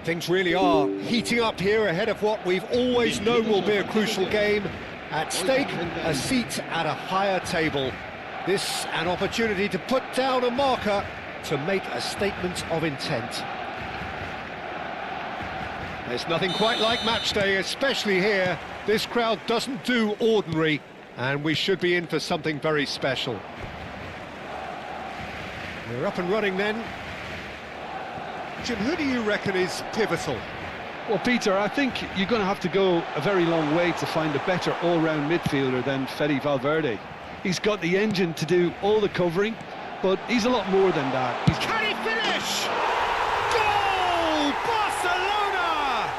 Things really are heating up here ahead of what we've always known will be a crucial game. At stake, a seat at a higher table. This an opportunity to put down a marker, to make a statement of intent. There's nothing quite like match day, especially here. This crowd doesn't do ordinary, and we should be in for something very special. We're up and running then. Jim, who do you reckon is pivotal? Well, Peter, I think you're going to have to go a very long way to find a better all-round midfielder than Fede Valverde. He's got the engine to do all the covering, but he's a lot more than that. Can he finish? Goal! Barcelona!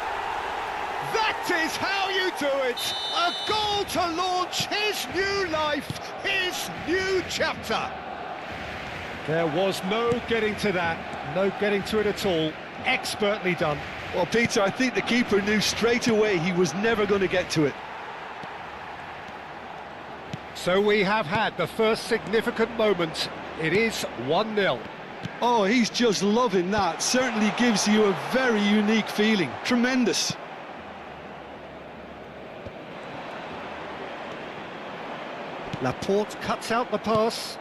That is how you do it! A goal to launch his new life, his new chapter. There was no getting to that, no getting to it at all. Expertly done. Well, Peter, I think the keeper knew straight away he was never going to get to it. So we have had the first significant moment. It is 1-0. Oh, he's just loving that. Certainly gives you a very unique feeling. Tremendous. Laporte cuts out the pass.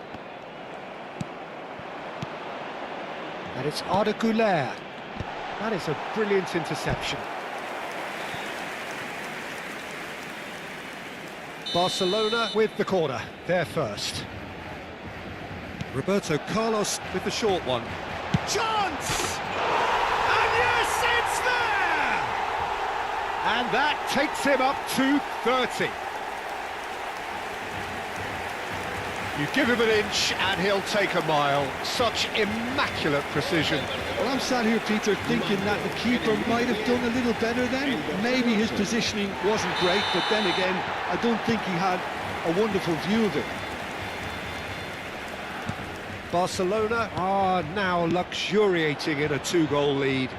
And it's Arda Güler. That is a brilliant interception. Barcelona with the corner, they're first. Roberto Carlos with the short one. Chance! And yes, it's there! And that takes him up to 30. You give him an inch and he'll take a mile. Such immaculate precision. Well, I'm sat here, Peter, thinking that the keeper might have done a little better then. Maybe his positioning wasn't great, but then again, I don't think he had a wonderful view of it. Barcelona are now luxuriating in a 2-goal lead.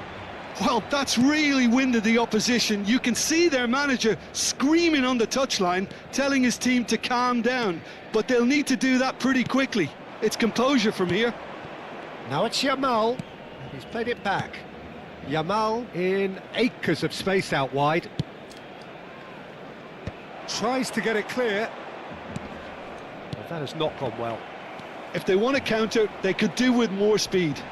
Well, that's really winded the opposition. You can see their manager screaming on the touchline, telling his team to calm down. But they'll need to do that pretty quickly. It's composure from here. Now it's Yamal. He's played it back. Yamal in acres of space out wide. Tries to get it clear. But that has not gone well. If they want to counter, they could do with more speed.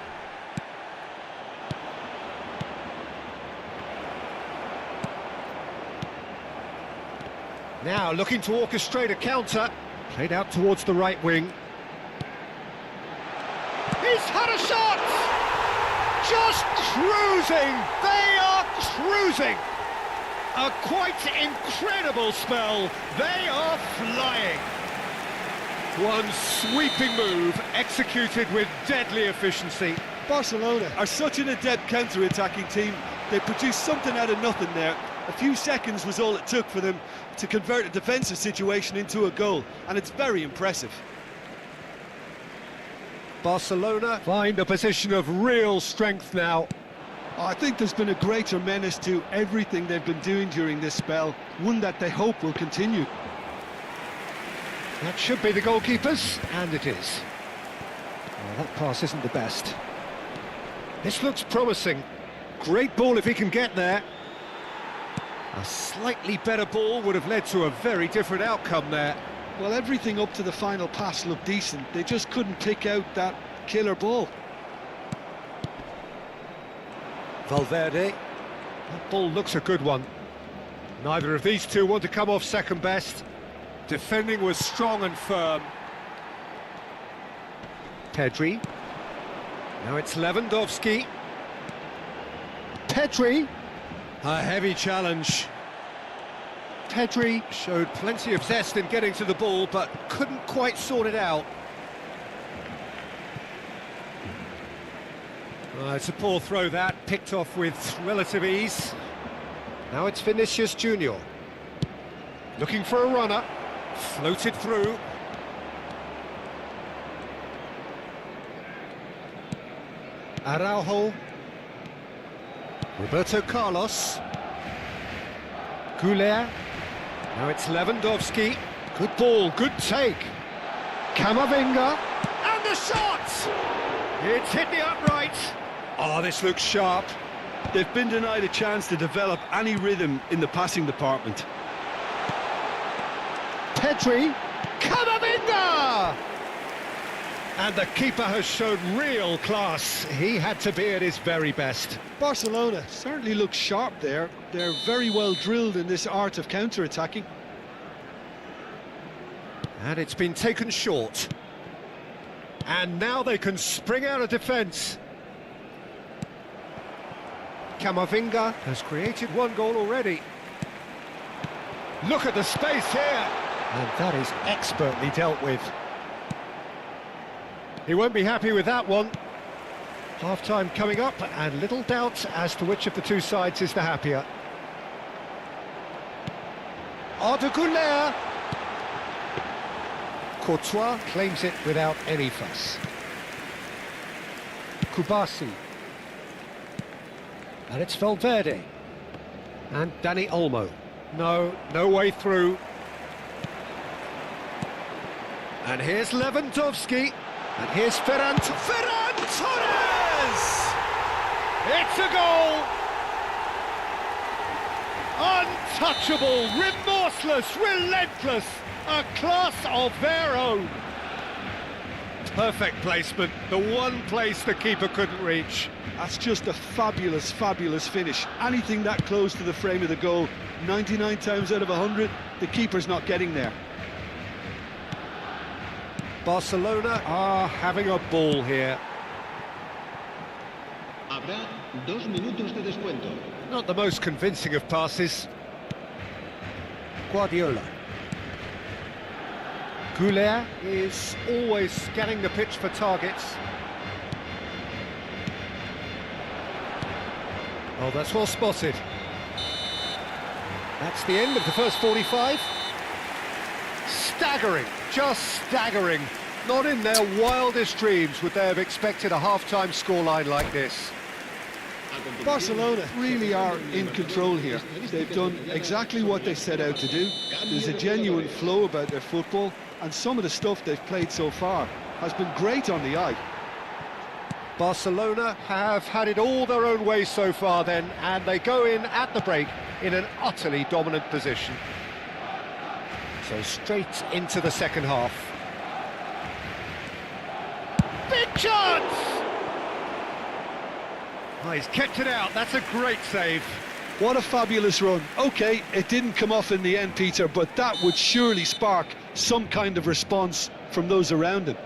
Now looking to orchestrate a counter. Played out towards the right wing. He's had a shot! Just cruising! They are cruising! A quite incredible spell. They are flying. One sweeping move, executed with deadly efficiency. Barcelona are such an adept counter-attacking team. They produced something out of nothing there. A few seconds was all it took for them to convert a defensive situation into a goal, and it's very impressive. Barcelona find a position of real strength now. I think there's been a greater menace to everything they've been doing during this spell, one that they hope will continue. That should be the goalkeepers, and it is. Well, that pass isn't the best. This looks promising. Great ball if he can get there. A slightly better ball would have led to a very different outcome there. Well, everything up to the final pass looked decent. They just couldn't pick out that killer ball. Valverde. That ball looks a good one. Neither of these two want to come off second best. Defending was strong and firm. Pedri. Now it's Lewandowski. Pedri. A heavy challenge. Pedri showed plenty of zest in getting to the ball, but couldn't quite sort it out. It's a poor throw that, picked off with relative ease. Now it's Vinicius Junior. Looking for a runner. Floated through. Araujo. Roberto Carlos. Güler. Now it's Lewandowski. Good ball, good take. Camavinga. And the shot! It's hit the upright. Oh, this looks sharp. They've been denied a chance to develop any rhythm in the passing department. Pedri, Camavinga! And the keeper has shown real class. He had to be at his very best. Barcelona certainly look sharp there. They're very well drilled in this art of counter-attacking. And it's been taken short. And now they can spring out of defence. Camavinga has created one goal already. Look at the space here. And that is expertly dealt with. He won't be happy with that one. Half-time coming up, and little doubt as to which of the two sides is the happier. Arda Güler. Courtois claims it without any fuss. Kubasi. And it's Valverde. And Dani Olmo. No way through. And here's Lewandowski. And here's Ferran Torres! It's a goal! Untouchable, remorseless, relentless, a class of their own. Perfect placement, the one place the keeper couldn't reach. That's just a fabulous, fabulous finish. Anything that close to the frame of the goal, 99 times out of 100, the keeper's not getting there. Barcelona are having a ball here. Habrá 2 minutos de descuento. Not the most convincing of passes. Guardiola. Güler is always scanning the pitch for targets. Oh, that's well spotted. That's the end of the first 45. Staggering, just staggering. Not in their wildest dreams would they have expected a half-time scoreline like this. Barcelona really are in control here. They've done exactly what they set out to do. There's a genuine flow about their football, and some of the stuff they've played so far has been great on the eye. Barcelona have had it all their own way so far then, and they go in at the break in an utterly dominant position. So straight into the second half. Big chance! Oh, he's kept it out, that's a great save. What a fabulous run. OK, it didn't come off in the end, Peter, but that would surely spark some kind of response from those around him.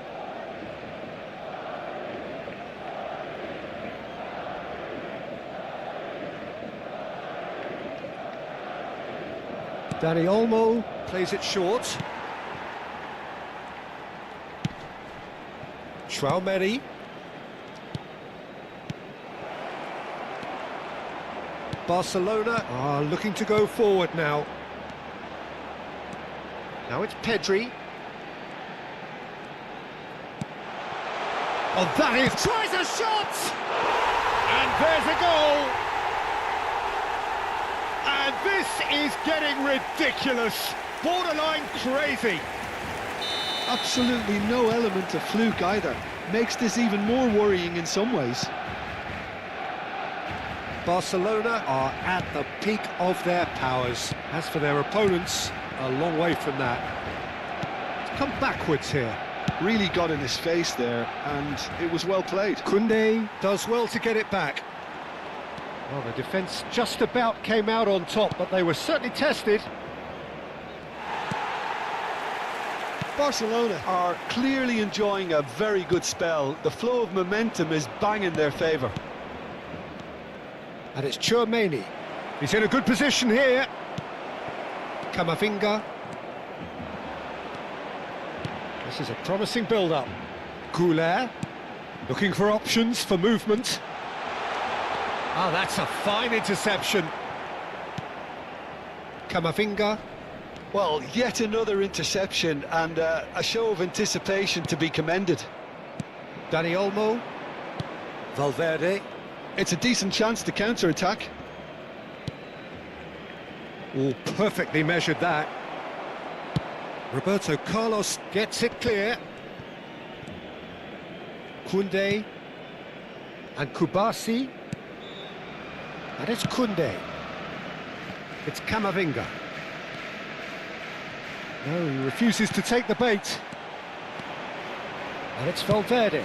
Dani Olmo plays it short. Tchouaméni. Barcelona are looking to go forward now. Now it's Pedri. Oh, that is... Tries a shot! And there's a goal! And this is getting ridiculous, borderline crazy. Absolutely no element of fluke either. Makes this even more worrying in some ways. Barcelona are at the peak of their powers. As for their opponents, a long way from that. It's come backwards here. Really got in his face there, and it was well played. Koundé does well to get it back. Well, the defence just about came out on top, but they were certainly tested. Barcelona are clearly enjoying a very good spell. The flow of momentum is bang in their favour. And it's Tchouaméni. He's in a good position here. Camavinga. This is a promising build-up. Güler, looking for options for movement. Ah, that's a fine interception. Camavinga. Well, yet another interception, and a show of anticipation to be commended. Dani Olmo. Valverde. It's a decent chance to counter-attack. Oh, perfectly measured that. Roberto Carlos gets it clear. Koundé and Kubasi. And it's Koundé. It's Camavinga. No, he refuses to take the bait. And it's Valverde.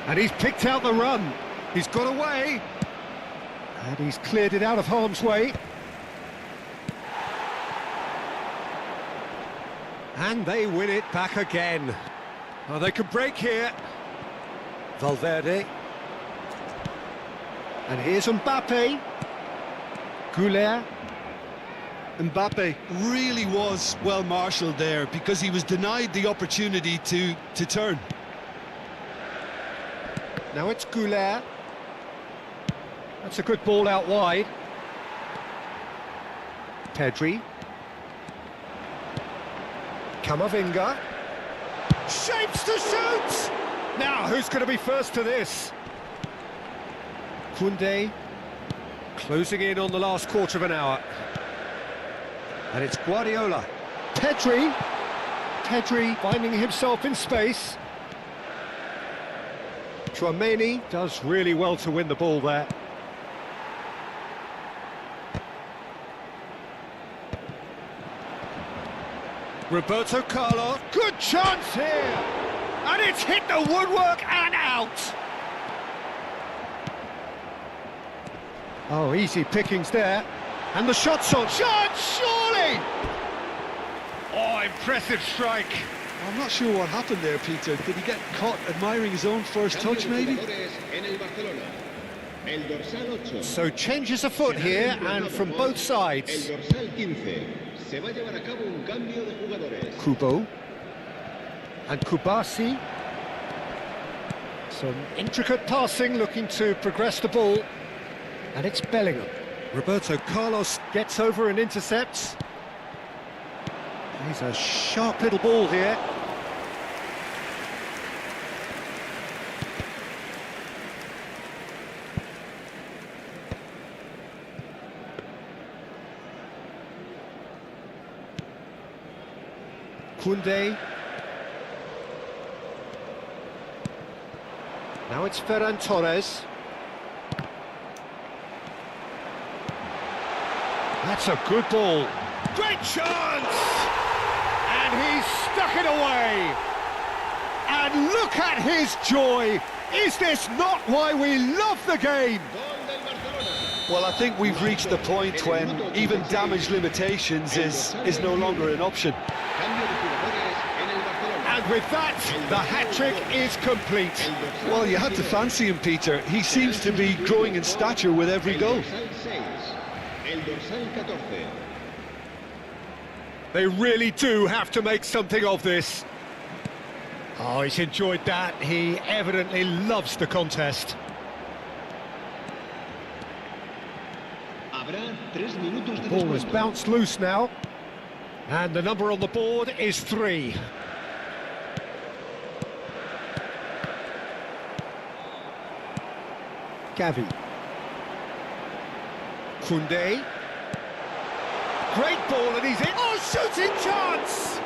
And he's picked out the run. He's got away. And he's cleared it out of harm's way. And they win it back again. Oh, they can break here. Valverde. And here's Mbappe. Goulet. Mbappe really was well marshalled there because he was denied the opportunity to turn. Now it's Goulet. That's a good ball out wide. Pedri. Camavinga. Shapes to shoot! Now, who's going to be first to this? Koundé. Closing in on the last quarter of an hour. And it's Guardiola. Pedri. Pedri finding himself in space. Tchouaméni does really well to win the ball there. Roberto Carlos, good chance here! And it's hit the woodwork and out! Oh, easy pickings there. And the shot's on. Chance, surely! Oh, impressive strike. I'm not sure what happened there, Peter. Did he get caught admiring his own first touch, maybe? So changes afoot here, and from both sides. Kubo. And Kubasi. Some intricate passing, looking to progress the ball. And it's Bellingham. Roberto Carlos gets over and intercepts. He's a sharp little ball here. Koundé. Now it's Ferran Torres. That's a good ball. Great chance! And he's stuck it away. And look at his joy. Is this not why we love the game? Well, I think we've reached the point when even damage limitations is no longer an option. And with that, the hat-trick is complete. Well, you had to fancy him, Peter. He seems to be growing in stature with every goal. They really do have to make something of this. Oh, he's enjoyed that. He evidently loves the contest. The ball has bounced loose now. And the number on the board is 3. Gavi. Koundé. Great ball, and he's in. Oh, shooting chance!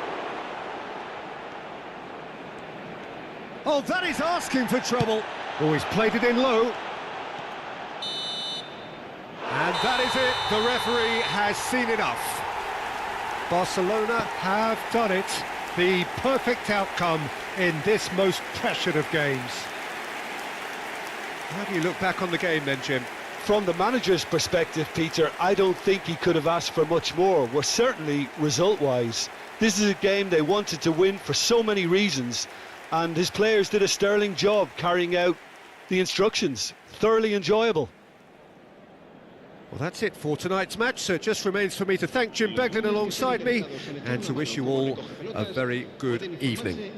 Oh, that is asking for trouble. Oh, he's played it in low. And that is it. The referee has seen enough. Barcelona have done it. The perfect outcome in this most pressured of games. How do you look back on the game then, Jim? From the manager's perspective, Peter, I don't think he could have asked for much more. Well, certainly result-wise. This is a game they wanted to win for so many reasons, and his players did a sterling job carrying out the instructions. Thoroughly enjoyable. Well, that's it for tonight's match, so it just remains for me to thank Jim Beglin alongside me and to wish you all a very good evening.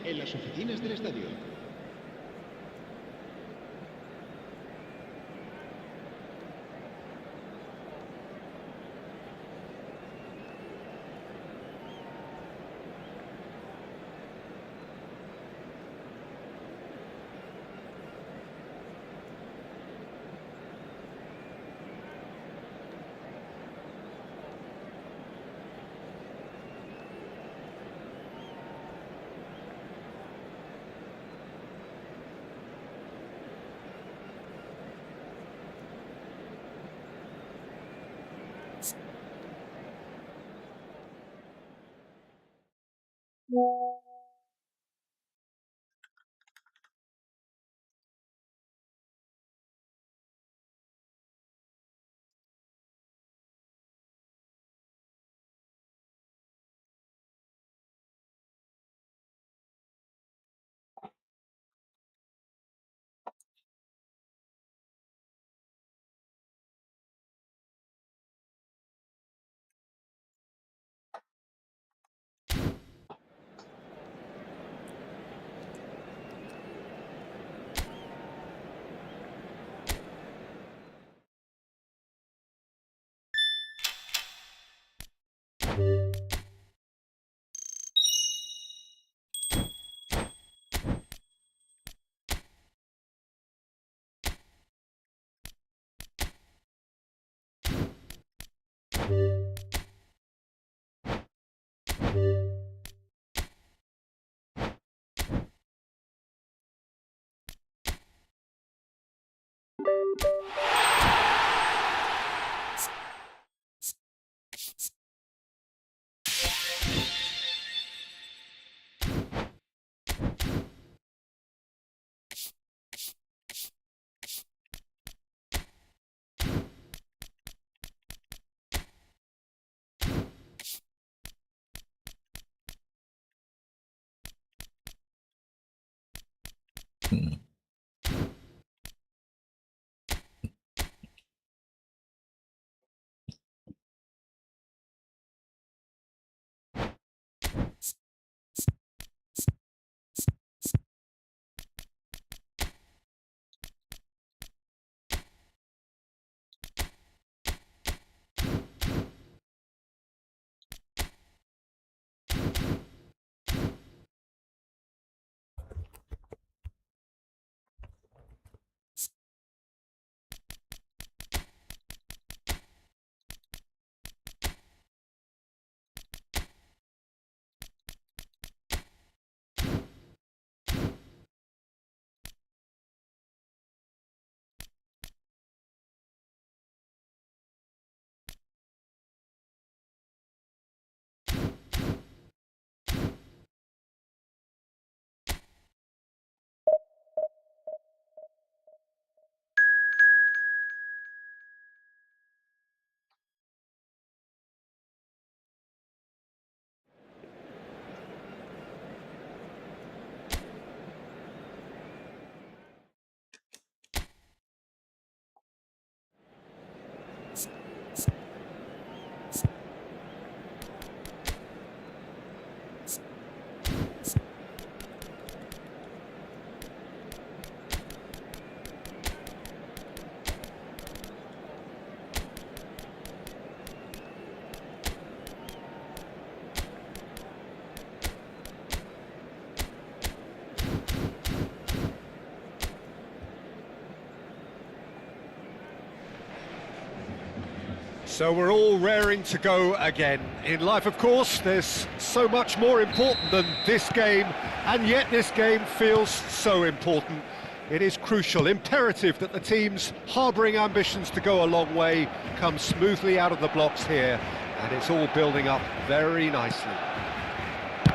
So we're all raring to go again. In life, of course, there's so much more important than this game, and yet this game feels so important. It is crucial, imperative that the teams harbouring ambitions to go a long way come smoothly out of the blocks here, and it's all building up very nicely.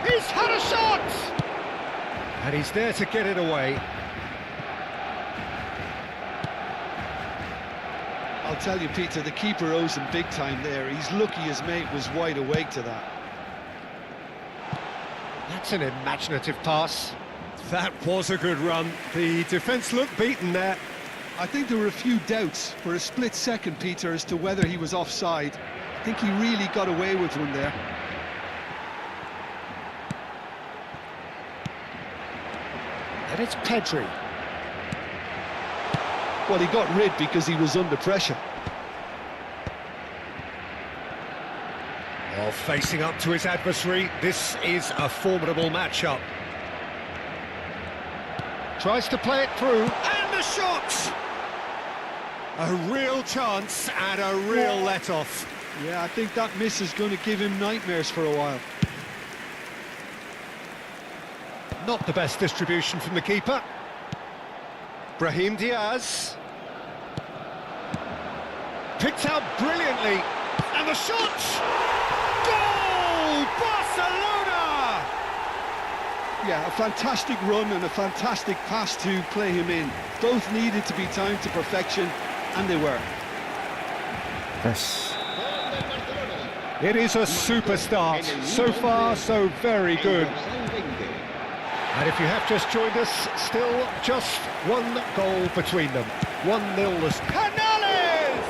He's had a shot! And he's there to get it away. I'll tell you, Peter, the keeper owes him big time there. He's lucky his mate was wide awake to that. That's an imaginative pass. That was a good run. The defence looked beaten there. I think there were a few doubts for a split second, Peter, as to whether he was offside. I think he really got away with one there. And it's Pedri. Well, he got rid because he was under pressure. Well, facing up to his adversary, this is a formidable matchup. Tries to play it through, and the shot! A real chance and a real let-off. Yeah, I think that miss is going to give him nightmares for a while. Not the best distribution from the keeper. Brahim Diaz. Picked out brilliantly. And the shot! Goal! Barcelona! Yeah, a fantastic run and a fantastic pass to play him in. Both needed to be timed to perfection, and they were. Yes. It is a super start. So far, so very good. And if you have just joined us, still just one goal between them. 1-0. Canales!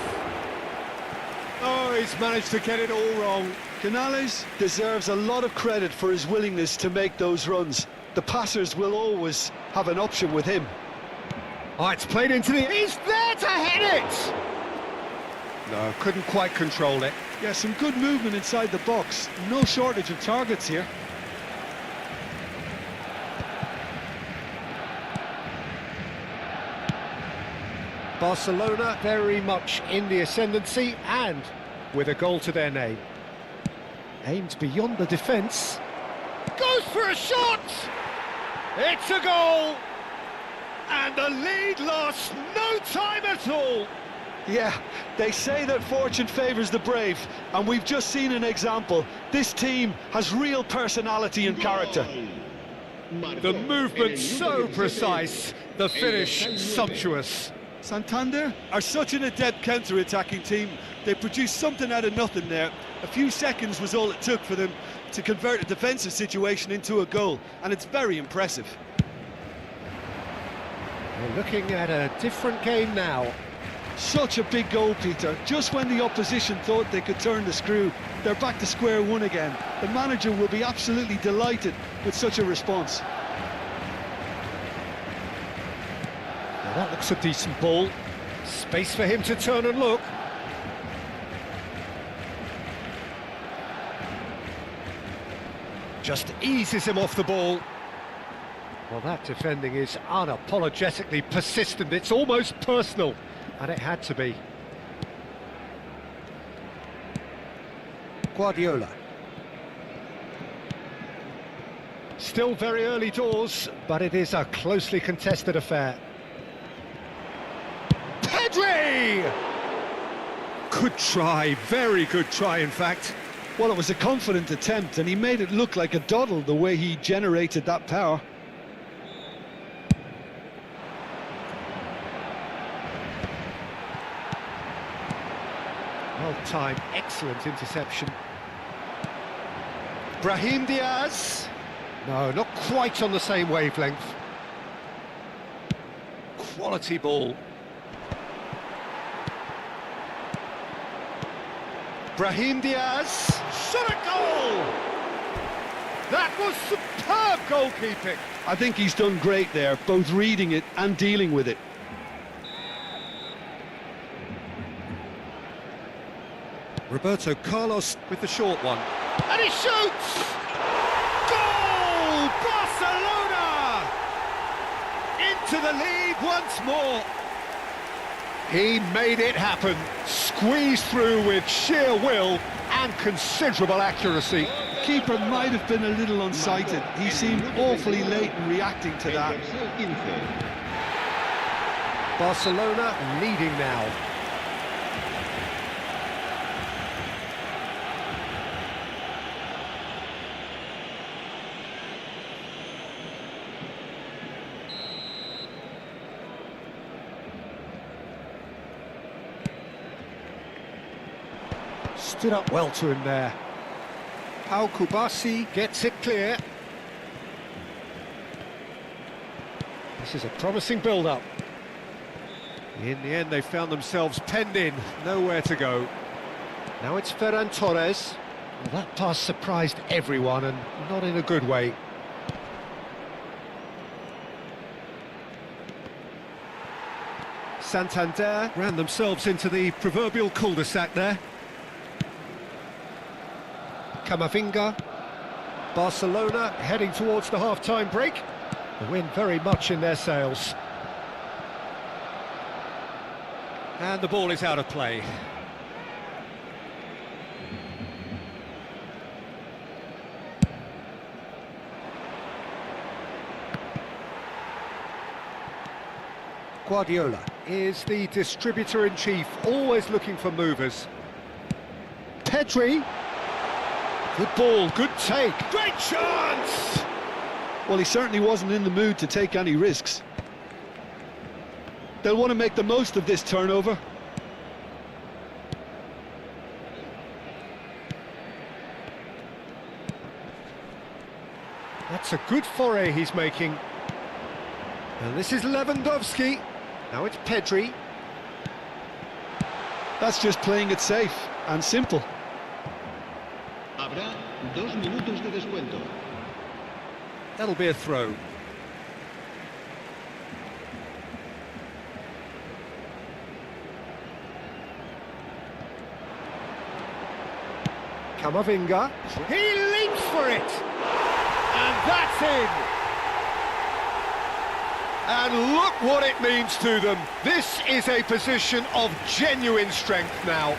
Oh, he's managed to get it all wrong. Canales deserves a lot of credit for his willingness to make those runs. The passers will always have an option with him. Oh, it's played into the... He's there to hit it! No, couldn't quite control it. Yeah, some good movement inside the box. No shortage of targets here. Barcelona very much in the ascendancy and with a goal to their name. Aimed beyond the defence. Goes for a shot! It's a goal! And the lead lost no time at all! Yeah, they say that fortune favours the brave, and we've just seen an example. This team has real personality and character. The movement so precise, the finish sumptuous. Santander are such an adept counter-attacking team. They produced something out of nothing there. A few seconds was all it took for them to convert a defensive situation into a goal, and it's very impressive. We're looking at a different game now. Such a big goal, Peter. Just when the opposition thought they could turn the screw, they're back to square one again. The manager will be absolutely delighted with such a response. Well, that looks a decent ball. Space for him to turn and look. Just eases him off the ball. Well, that defending is unapologetically persistent. It's almost personal. And it had to be. Guardiola. Still very early doors, but it is a closely contested affair. Pedri! Good try, very good try in fact. Well, it was a confident attempt, and he made it look like a doddle the way he generated that power. Well-timed, excellent interception. Brahim Diaz. No, not quite on the same wavelength. Quality ball. Brahim Diaz. Shot a goal! That was superb goalkeeping. I think he's done great there, both reading it and dealing with it. Roberto Carlos with the short one. And he shoots! Goal! Barcelona! Into the lead once more. He made it happen. Squeezed through with sheer will and considerable accuracy. Keeper might have been a little unsighted. He seemed awfully late in reacting to that. Barcelona leading now. Stood up well to him there. Pau Kubasi gets it clear. This is a promising build-up. In the end, they found themselves penned in, nowhere to go. Now it's Ferran Torres. Well, that pass surprised everyone, and not in a good way. Santander ran themselves into the proverbial cul-de-sac there. Camavinga. Barcelona heading towards the half-time break. The wind very much in their sails. And the ball is out of play. Guardiola is the distributor-in-chief, always looking for movers. Pedri. Good ball, good take. Great chance! Well, he certainly wasn't in the mood to take any risks. They'll want to make the most of this turnover. That's a good foray he's making. And this is Lewandowski. Now it's Pedri. That's just playing it safe and simple. Habrá 2 minutos de descuento. That'll be a throw. Camavinga. He leaps for it! And that's in! And look what it means to them. This is a position of genuine strength now.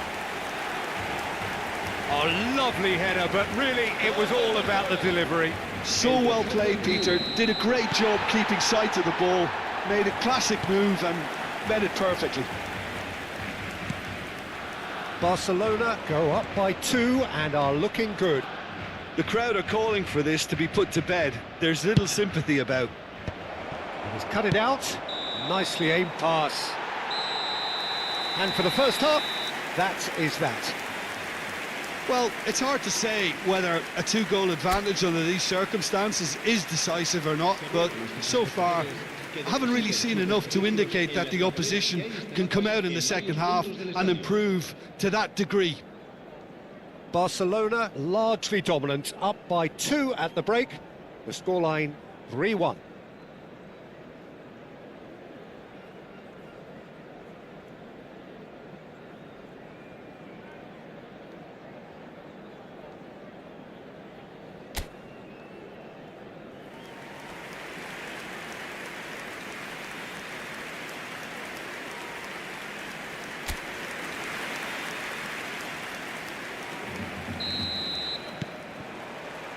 A lovely header, but really it was all about the delivery. So well played, Peter. Did a great job keeping sight of the ball. Made a classic move and met it perfectly. Barcelona go up by 2 and are looking good. The crowd are calling for this to be put to bed. There's little sympathy about. He's cut it out. Nicely aimed pass. And for the first half, that is that. Well, it's hard to say whether a 2-goal advantage under these circumstances is decisive or not, but so far I haven't really seen enough to indicate that the opposition can come out in the second half and improve to that degree. Barcelona largely dominant, up by 2 at the break. The scoreline 3-1.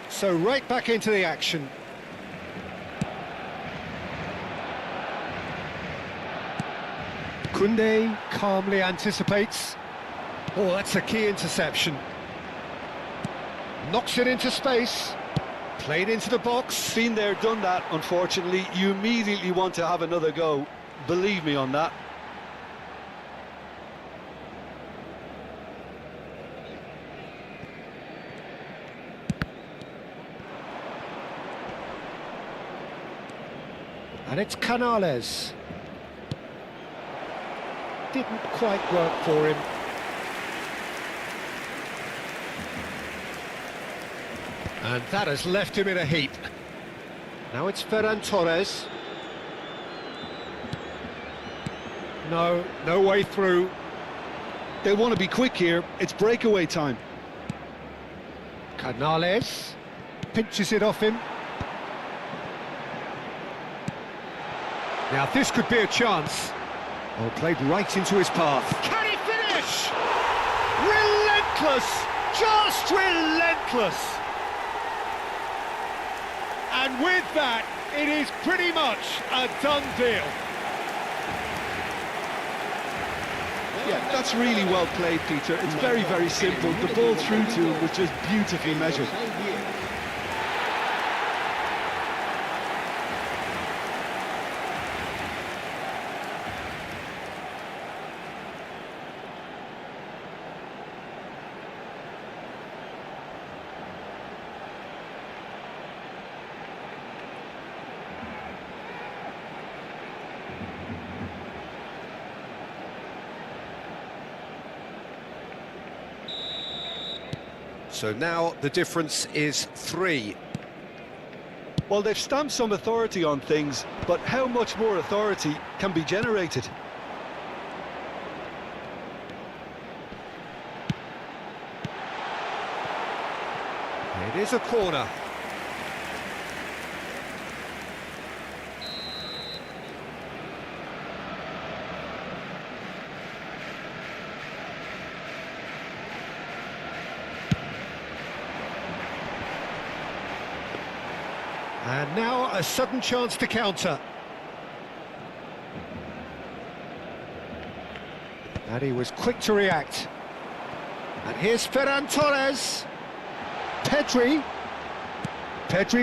So right back into the action. Koundé calmly anticipates. Oh, that's a key interception. Knocks it into space. Played into the box. Been there, done that, unfortunately. You immediately want to have another go. Believe me on that. And it's Canales. Didn't quite work for him. And that has left him in a heap. Now it's Ferran Torres. No way through. They want to be quick here. It's breakaway time. Canales pinches it off him. Now this could be a chance. Oh, played right into his path. Can he finish? Relentless! Just relentless! And with that, it is pretty much a done deal. Yeah, that's really well played, Peter. It's very, very simple. The ball through to him was just beautifully measured. So now the difference is 3. Well, they've stamped some authority on things, but how much more authority can be generated? It is a corner. And now a sudden chance to counter. And he was quick to react. And here's Ferran Torres. Pedri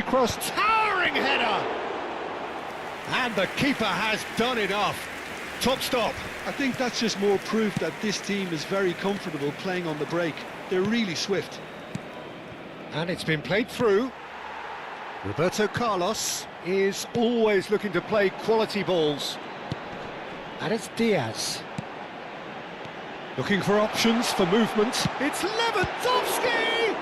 cross, towering towering header! And the keeper has done enough. Top stop. I think that's just more proof that this team is very comfortable playing on the break. They're really swift. And it's been played through. Roberto Carlos is always looking to play quality balls. And it's Diaz. Looking for options for movement. It's Lewandowski!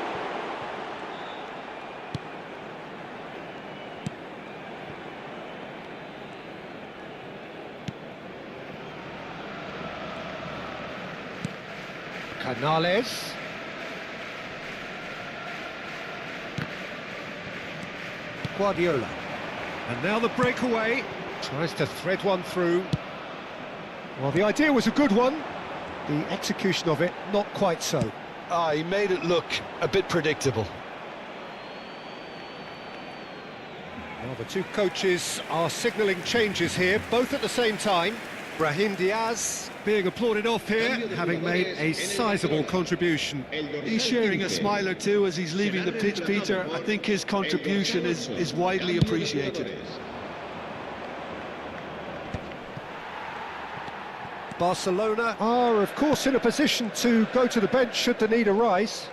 Canales. Guardiola. And now the breakaway. Tries to thread one through. Well, the idea was a good one. The execution of it, not quite so. He made it look a bit predictable. Well, the two coaches are signalling changes here, both at the same time. Brahim Diaz being applauded off here, having made a sizable contribution. He's sharing a smile or two as he's leaving the pitch, Peter. I think his contribution is widely appreciated. Barcelona are, of course, in a position to go to the bench should the need arise.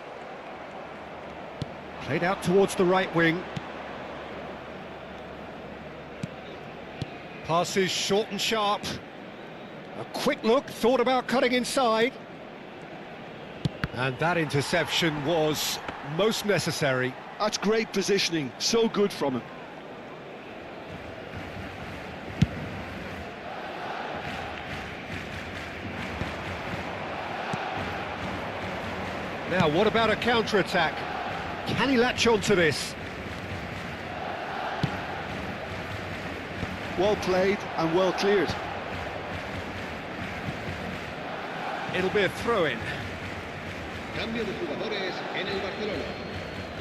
Played out towards the right wing. Passes short and sharp. A quick look, thought about cutting inside. And that interception was most necessary. That's great positioning, so good from him. Now, what about a counter-attack? Can he latch on to this? Well played and well cleared. It'll be a throw-in. Cambio de jugadores en el Barcelona.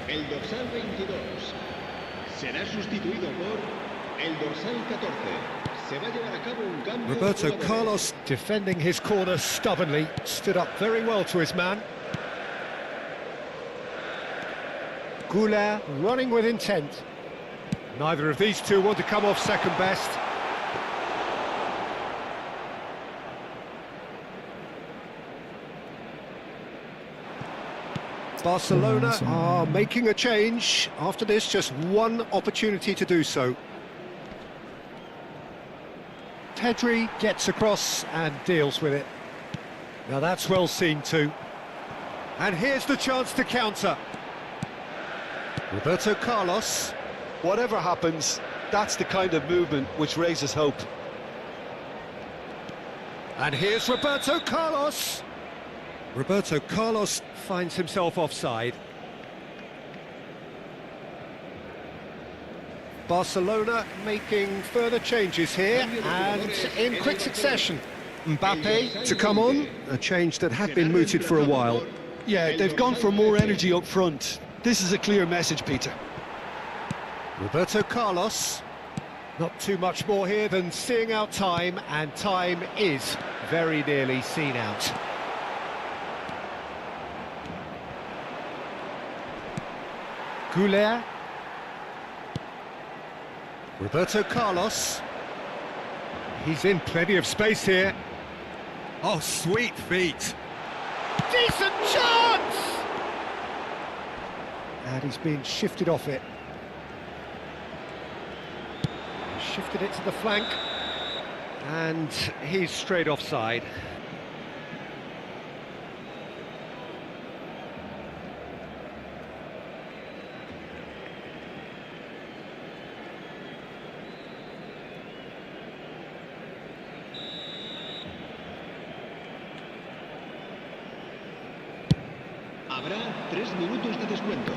El dorsal 22 será sustituido por el dorsal 14. Se va a llevar a cabo un cambio. Roberto Carlos defending his corner stubbornly, stood up very well to his man. Goulart running with intent. Neither of these two want to come off second best. Barcelona are making a change. After this, just one opportunity to do so. Pedri gets across and deals with it. Now that's well seen too. And here's the chance to counter. Roberto Carlos. Whatever happens, that's the kind of movement which raises hope. And here's Roberto Carlos. Roberto Carlos finds himself offside. Barcelona making further changes here and in quick succession. Mbappe to come on, a change that had been mooted for a while. Yeah, they've gone for more energy up front. This is a clear message, Peter. Roberto Carlos. Not too much more here than seeing out time, and time is very nearly seen out. Goulart. Roberto Carlos. He's in plenty of space here. Oh, sweet feet. Decent chance! And he's been shifted off it. Shifted it to the flank. And he's straight offside. Habrá 3 minutos de descuento.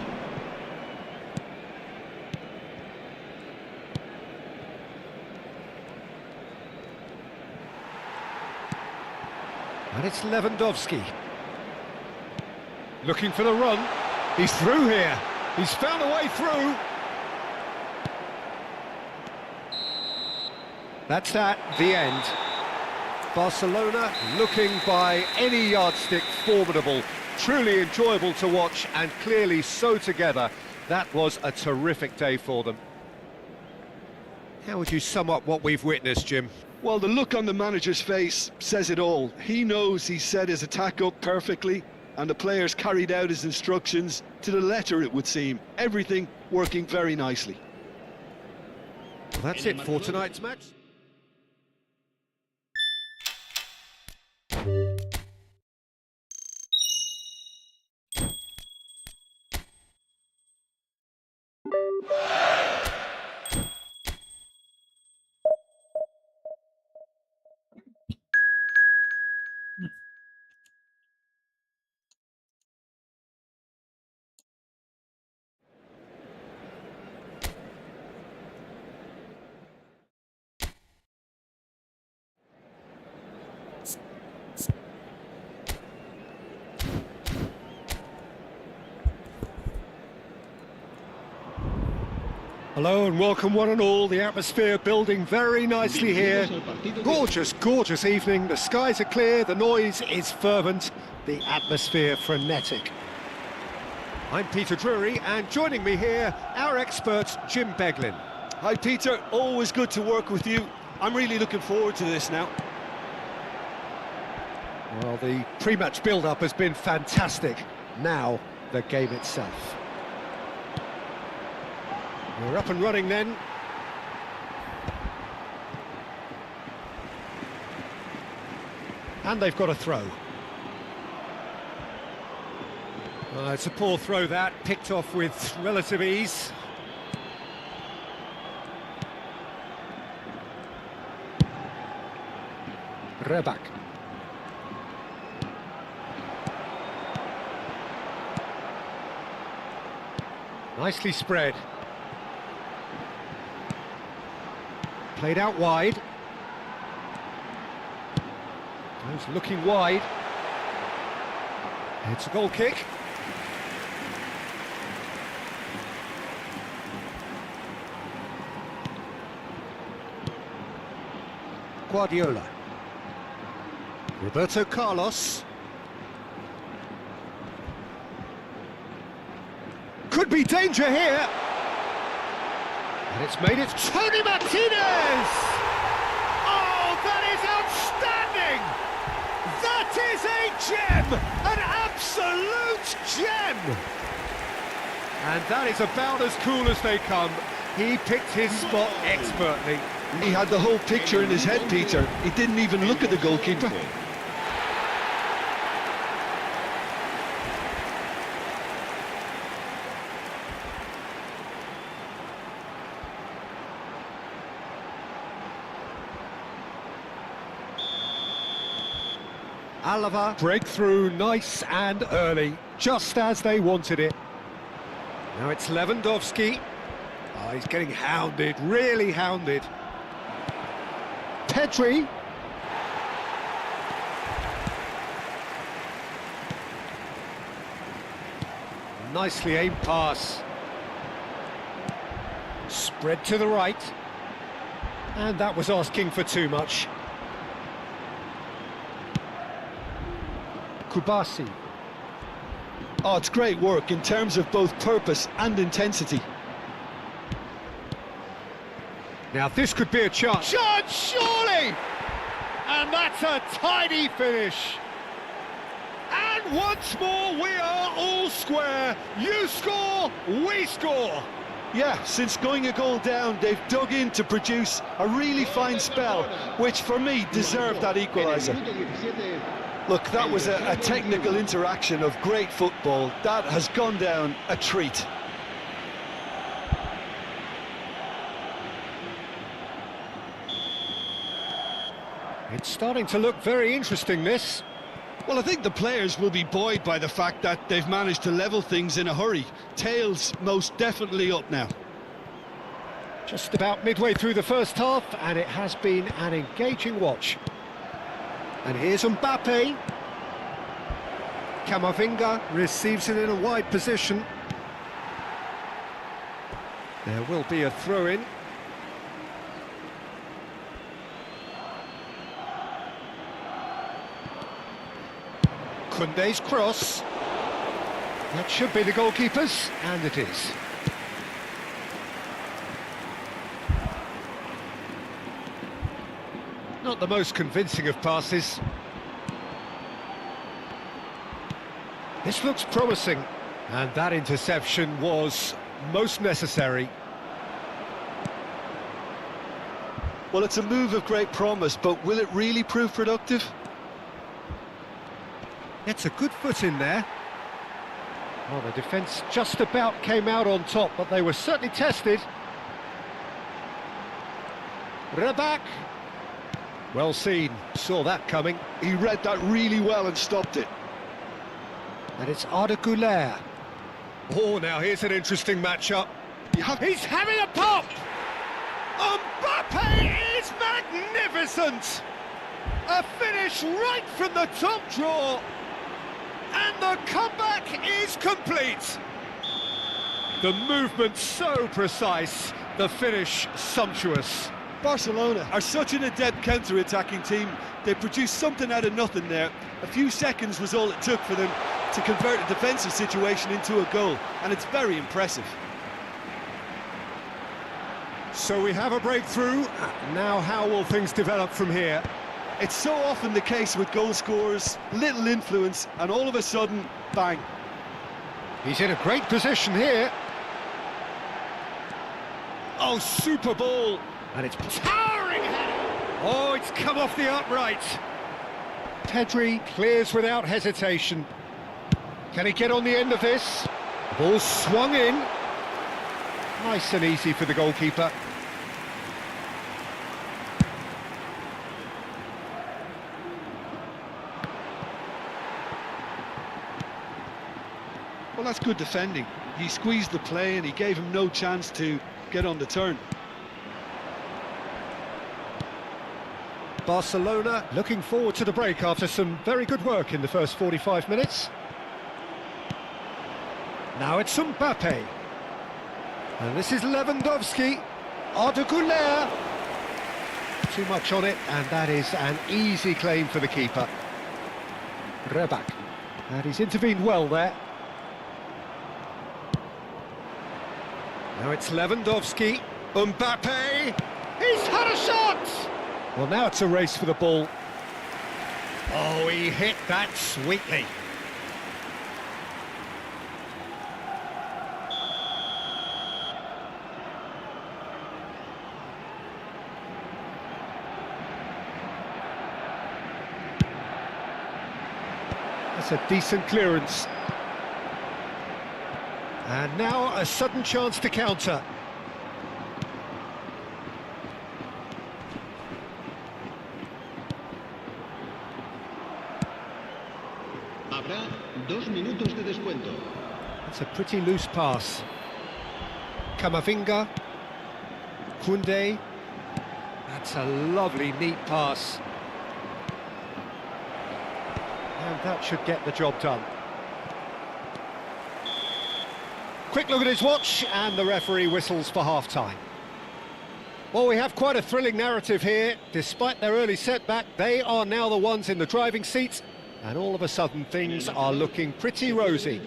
And it's Lewandowski. Looking for the run. He's through here. He's found a way through. That's that, the end. Barcelona looking by any yardstick formidable. Truly enjoyable to watch and clearly so together. That was a terrific day for them. How would you sum up what we've witnessed, Jim? Well, the look on the manager's face says it all. He knows he set his attack up perfectly, and the players carried out his instructions to the letter, it would seem. Everything working very nicely. Well, that's it for tonight's match. Hello and welcome one and all. The atmosphere building very nicely here. Gorgeous, gorgeous evening. The skies are clear, the noise is fervent, the atmosphere frenetic. I'm Peter Drury, and joining me here, our expert Jim Beglin. Hi, Peter. Always good to work with you. I'm really looking forward to this now. Well, the pre-match build-up has been fantastic. Now, the game itself. We're up and running then. And they've got a throw. It's a poor throw that, picked off with relative ease. Rebak. Nicely spread. Played out wide. He's looking wide. It's a goal kick. Guardiola. Roberto Carlos. Could be danger here. And it's made it Tony Martinez! Oh, that is outstanding! That is a gem! An absolute gem! And that is about as cool as they come. He picked his spot expertly. He had the whole picture in his head, Peter. He didn't even look at the goalkeeper. Alava, breakthrough, nice and early, just as they wanted it. Now it's Lewandowski. Oh, he's getting hounded, really hounded. Pedri. Nicely aimed pass. Spread to the right. And that was asking for too much. Kubasi. Oh, it's great work in terms of both purpose and intensity. Now this could be a chance. Shot, surely! And that's a tidy finish. And once more, we are all square. You score, we score. Yeah, since going a goal down, they've dug in to produce a really fine spell, which for me deserved that equaliser. Look, that was a technical interaction of great football. That has gone down a treat. It's starting to look very interesting, this. Well, I think the players will be buoyed by the fact that they've managed to level things in a hurry. Tails most definitely up now. Just about midway through the first half, and it has been an engaging watch. And here's Mbappe. Camavinga receives it in a wide position. There will be a throw-in. Koundé's cross. That should be the goalkeeper's, and it is. Not the most convincing of passes. This looks promising, and that interception was most necessary. Well, it's a move of great promise, but will it really prove productive? It's a good foot in there. Well, the defence just about came out on top, but they were certainly tested. Reback. Well seen, saw that coming. He read that really well and stopped it. And it's Arda Güler. Oh, now here's an interesting matchup. He's having a pop! Mbappe is magnificent! A finish right from the top draw, and the comeback is complete. The movement so precise, the finish sumptuous. Barcelona are such an adept counter-attacking team. They produced something out of nothing there. A few seconds was all it took for them to convert a defensive situation into a goal, and it's very impressive. So we have a breakthrough. Now how will things develop from here? It's so often the case with goal scorers, little influence, and all of a sudden, bang. He's in a great position here. Oh, super ball. And it's towering header. Oh, it's come off the upright. Pedri clears without hesitation. Can he get on the end of this? Ball swung in. Nice and easy for the goalkeeper. Well, that's good defending. He squeezed the play and he gave him no chance to get on the turn. Barcelona looking forward to the break after some very good work in the first 45 minutes. Now it's Mbappe. And this is Lewandowski. Arda Güler. Too much on it, and that is an easy claim for the keeper. Reback. And he's intervened well there. Now it's Lewandowski. Mbappe. He's had a shot! Well, now it's a race for the ball. Oh, he hit that sweetly. That's a decent clearance. And now a sudden chance to counter. Habrá 2 minutos de descuento. That's a pretty loose pass. Camavinga. Koundé. That's a lovely, neat pass. And that should get the job done. Quick look at his watch, and the referee whistles for half-time. Well, we have quite a thrilling narrative here. Despite their early setback, they are now the ones in the driving seat, and all of a sudden things are looking pretty rosy.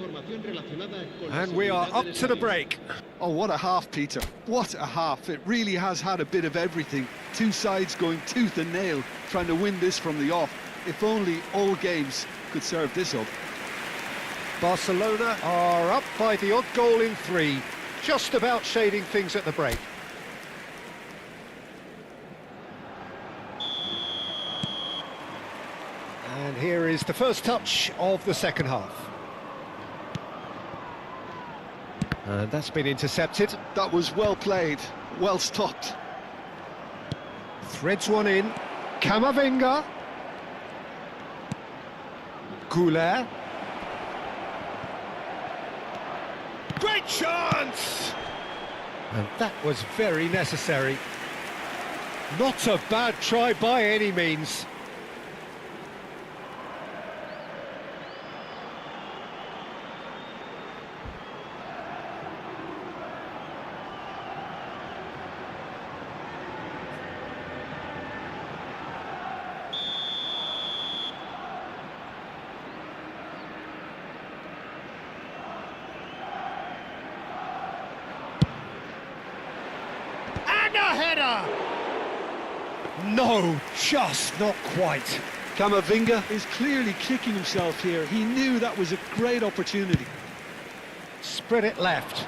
And we are up to the break. Oh, what a half, Peter. What a half. It really has had a bit of everything. Two sides going tooth and nail, trying to win this from the off. If only all games could serve this up. Barcelona are up by the odd goal in 3, just about shading things at the break. And here is the first touch of the second half. And that's been intercepted. That was well played, well stopped. Threads one in. Camavinga. Güler. Great chance! And that was very necessary. Not a bad try by any means. And a header! No, just not quite. Camavinga is clearly kicking himself here. He knew that was a great opportunity. Spread it left.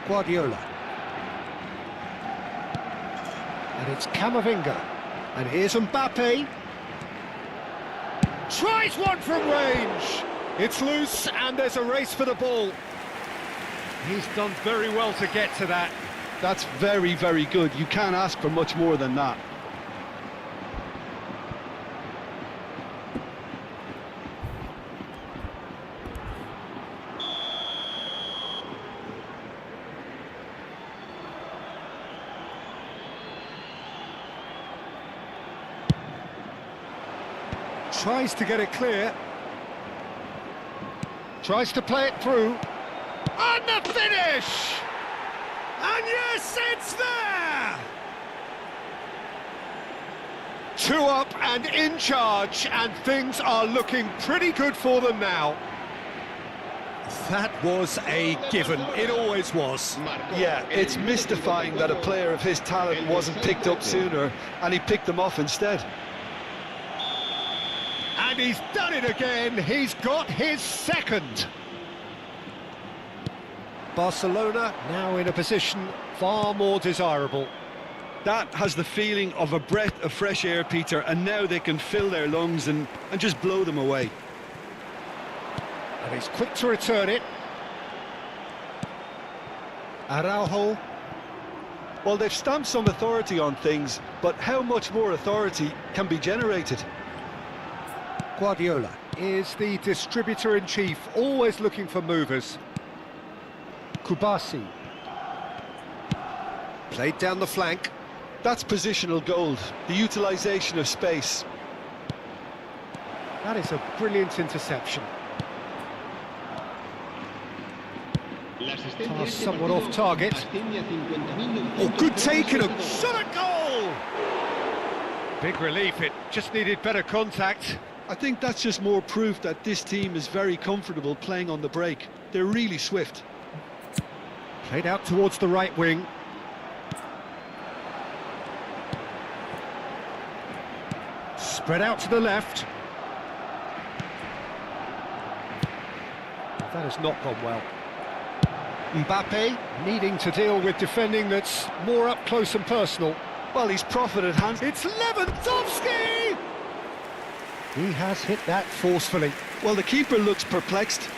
Guardiola. And it's Camavinga. And here's Mbappe. Tries one from range. It's loose and there's a race for the ball. He's done very well to get to that. That's very, very good. You can't ask for much more than that. Tries to get it clear. Tries to play it through. And the finish! And yes, it's there! 2 up and in charge, and things are looking pretty good for them now. That was a given. It always was. Yeah, it's mystifying that a player of his talent wasn't picked up sooner, and he picked them off instead. And he's done it again. He's got his second. Barcelona now in a position far more desirable. That has the feeling of a breath of fresh air, Peter, and now they can fill their lungs and just blow them away. And he's quick to return it. Araujo. Well, they've stamped some authority on things, but how much more authority can be generated? Guardiola is the distributor-in-chief, always looking for movers. Kubasi. Played down the flank. That's positional gold, the utilisation of space. That is a brilliant interception. Pass somewhat off target. Oh, good take and a shot at goal! Big relief, it just needed better contact. I think that's just more proof that this team is very comfortable playing on the break. They're really swift. Played out towards the right wing. Spread out to the left. That has not gone well. Mbappe needing to deal with defending that's more up close and personal. Well, he's profited, Hans. It's Lewandowski! He has hit that forcefully. Well, the keeper looks perplexed.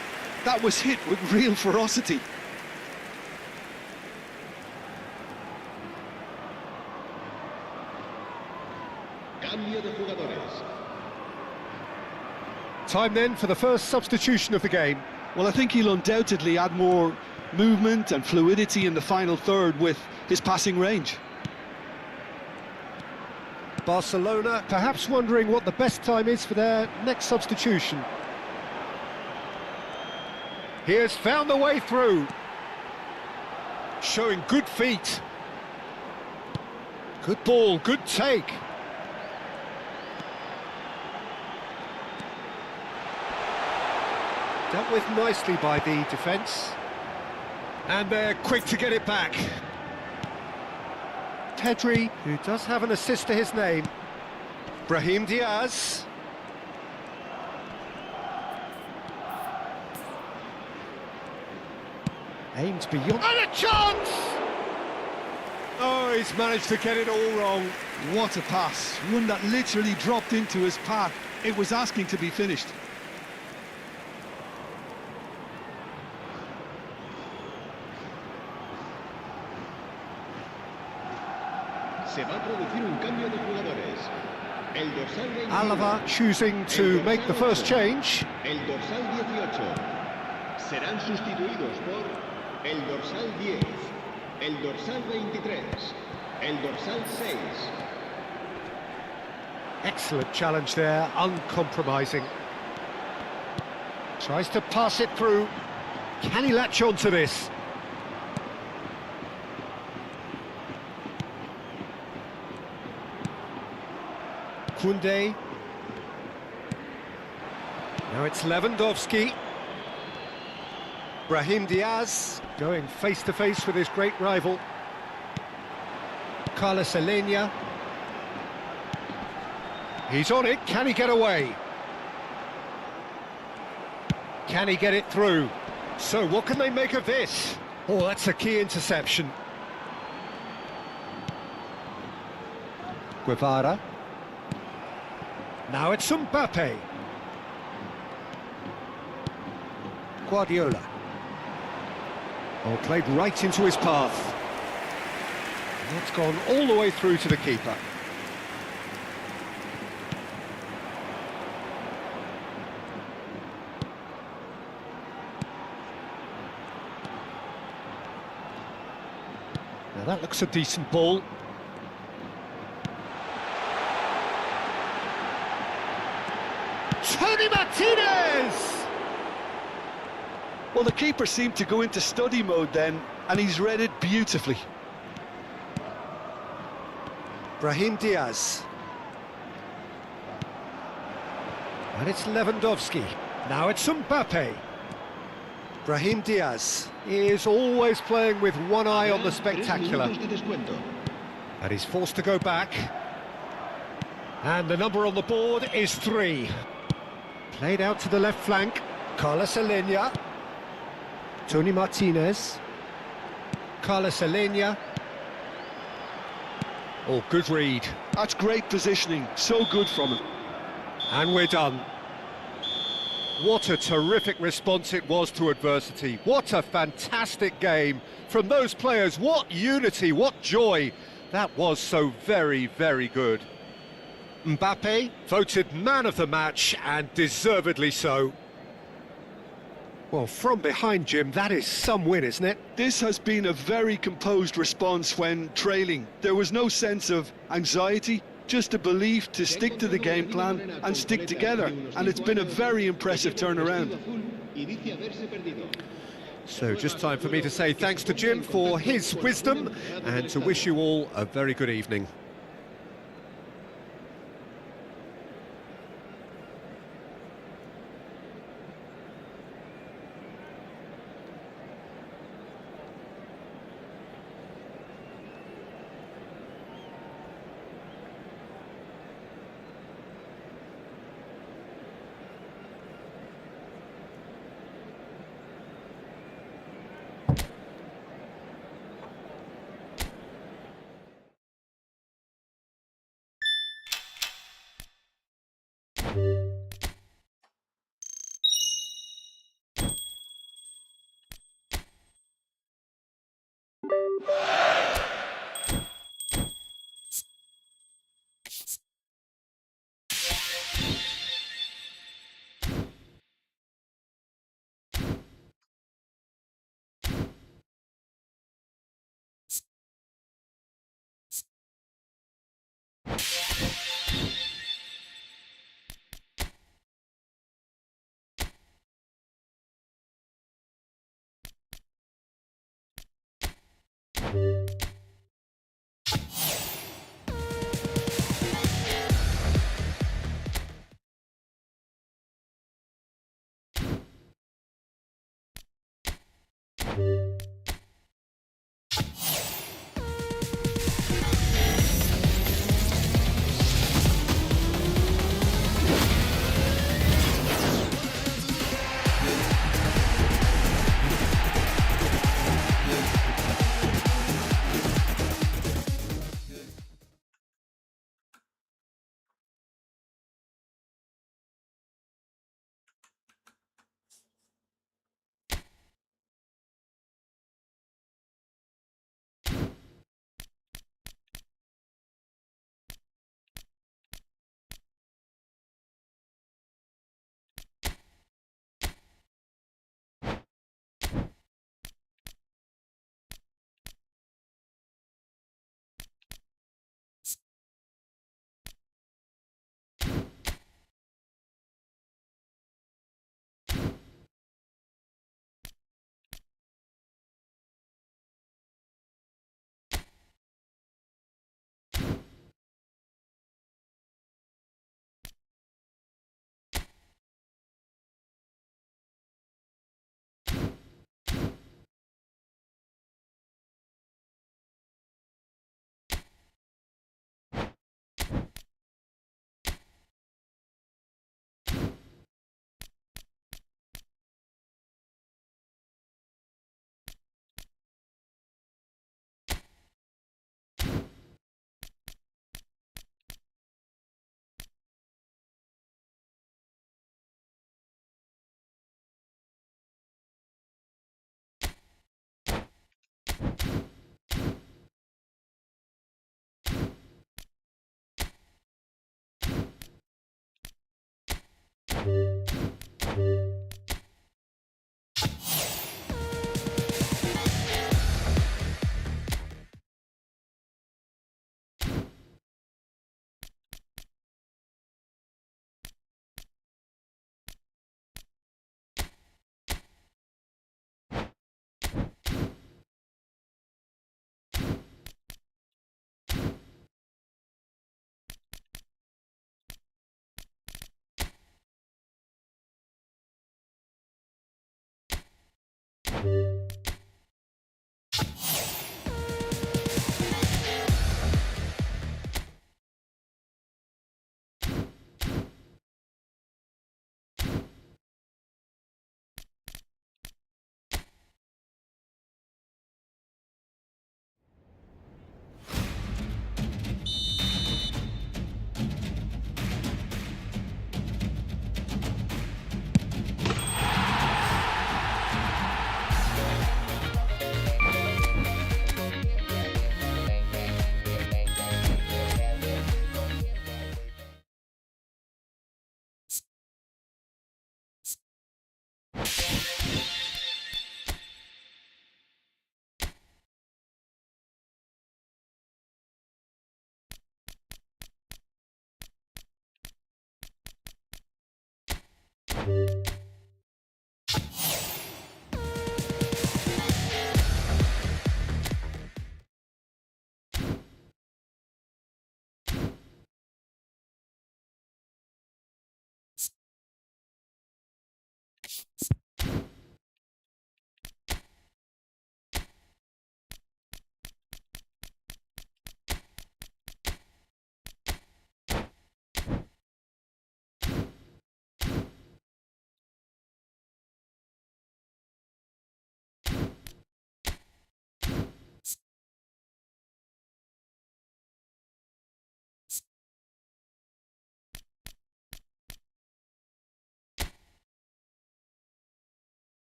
That was hit with real ferocity. Cambio de jugadores. Time then for the first substitution of the game. Well, I think he'll undoubtedly add more movement and fluidity in the final third with his passing range. Barcelona perhaps wondering what the best time is for their next substitution. He has found the way through. Showing good feet. Good ball, good take. Dealt with nicely by the defence. And they're quick to get it back. Pedri, who does have an assist to his name. Brahim Diaz. Aimed beyond. And a chance! Oh, he's managed to get it all wrong. What a pass. One that literally dropped into his path. It was asking to be finished. Se va a producir un cambio de jugadores. El dorsal 21. Alaba choosing to make the first change. El dorsal 18. Serán sustituidos por el dorsal 10, el dorsal 23, el dorsal 6. Excellent challenge there, uncompromising. Tries to pass it through. Can he latch on to this? Koundé. Now it's Lewandowski. Brahim Diaz going face to face with his great rival. Carlos Alenia. He's on it, can he get away? Can he get it through? So what can they make of this? Oh, that's a key interception. Guevara. Now it's Mbappe. Guardiola. Oh, played right into his path. And that's gone all the way through to the keeper. Now that looks a decent ball. Tony Martinez! Well, the keeper seemed to go into study mode then, and he's read it beautifully. Brahim Diaz. And it's Lewandowski. Now it's Mbappe. Brahim Diaz is always playing with one eye on the spectacular. And he's forced to go back. And the number on the board is 3. Played out to the left flank. Carlos Alenia. Tony Martinez. Carlos Alenia. Oh, good read. That's great positioning, so good from him. And we're done. What a terrific response it was to adversity. What a fantastic game from those players. What unity, what joy. That was so very, very good. Mbappe voted man of the match, and deservedly so. Well, from behind, Jim, that is some win, isn't it? This has been a very composed response when trailing. There was no sense of anxiety, just a belief to stick to the game plan and stick together. And it's been a very impressive turnaround. So just time for me to say thanks to Jim for his wisdom and to wish you all a very good evening.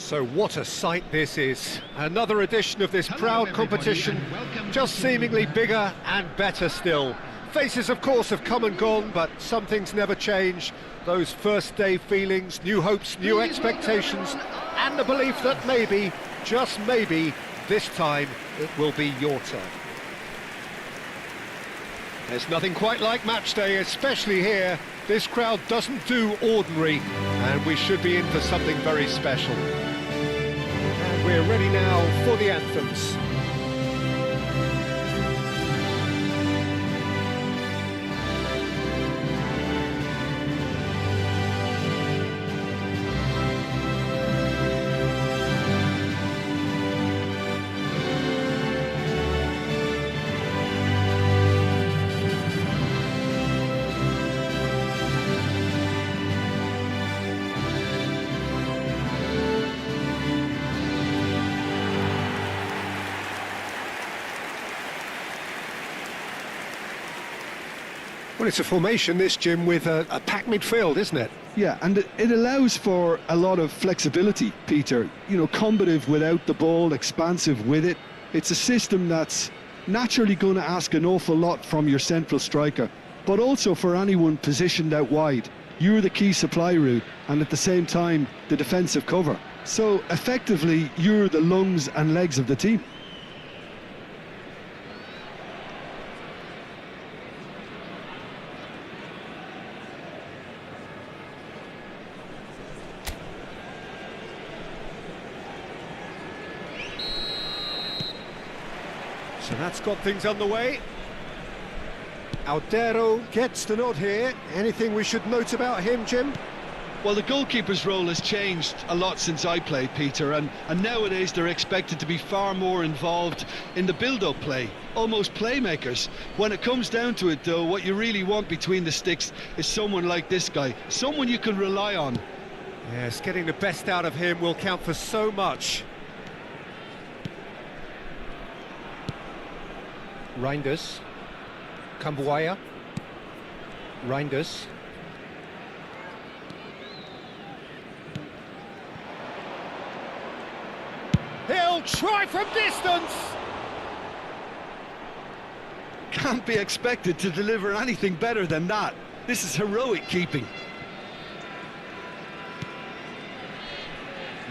So what a sight this is. Another edition of this proud competition, just seemingly bigger and better still. Faces, of course, have come and gone, but some things never change. Those first day feelings, new hopes, new expectations, and the belief that maybe, just maybe, this time it will be your turn. There's nothing quite like match day, especially here. This crowd doesn't do ordinary, and we should be in for something very special. And we're ready now for the anthems. Well, it's a formation, this, Jim, with a packed midfield, isn't it? Yeah, and it allows for a lot of flexibility, Peter. You know, combative without the ball, expansive with it. It's a system that's naturally going to ask an awful lot from your central striker, but also for anyone positioned out wide. You're the key supply route, and at the same time, the defensive cover. So, effectively, you're the lungs and legs of the team. So that's got things underway. Aldero gets the nod here. Anything we should note about him, Jim? Well, the goalkeeper's role has changed a lot since I played, Peter, and nowadays they're expected to be far more involved in the build-up play, almost playmakers. When it comes down to it, though, what you really want between the sticks is someone like this guy, someone you can rely on. Yes, getting the best out of him will count for so much. Reinders, Cambuaya, Reinders. He'll try from distance! Can't be expected to deliver anything better than that. This is heroic keeping.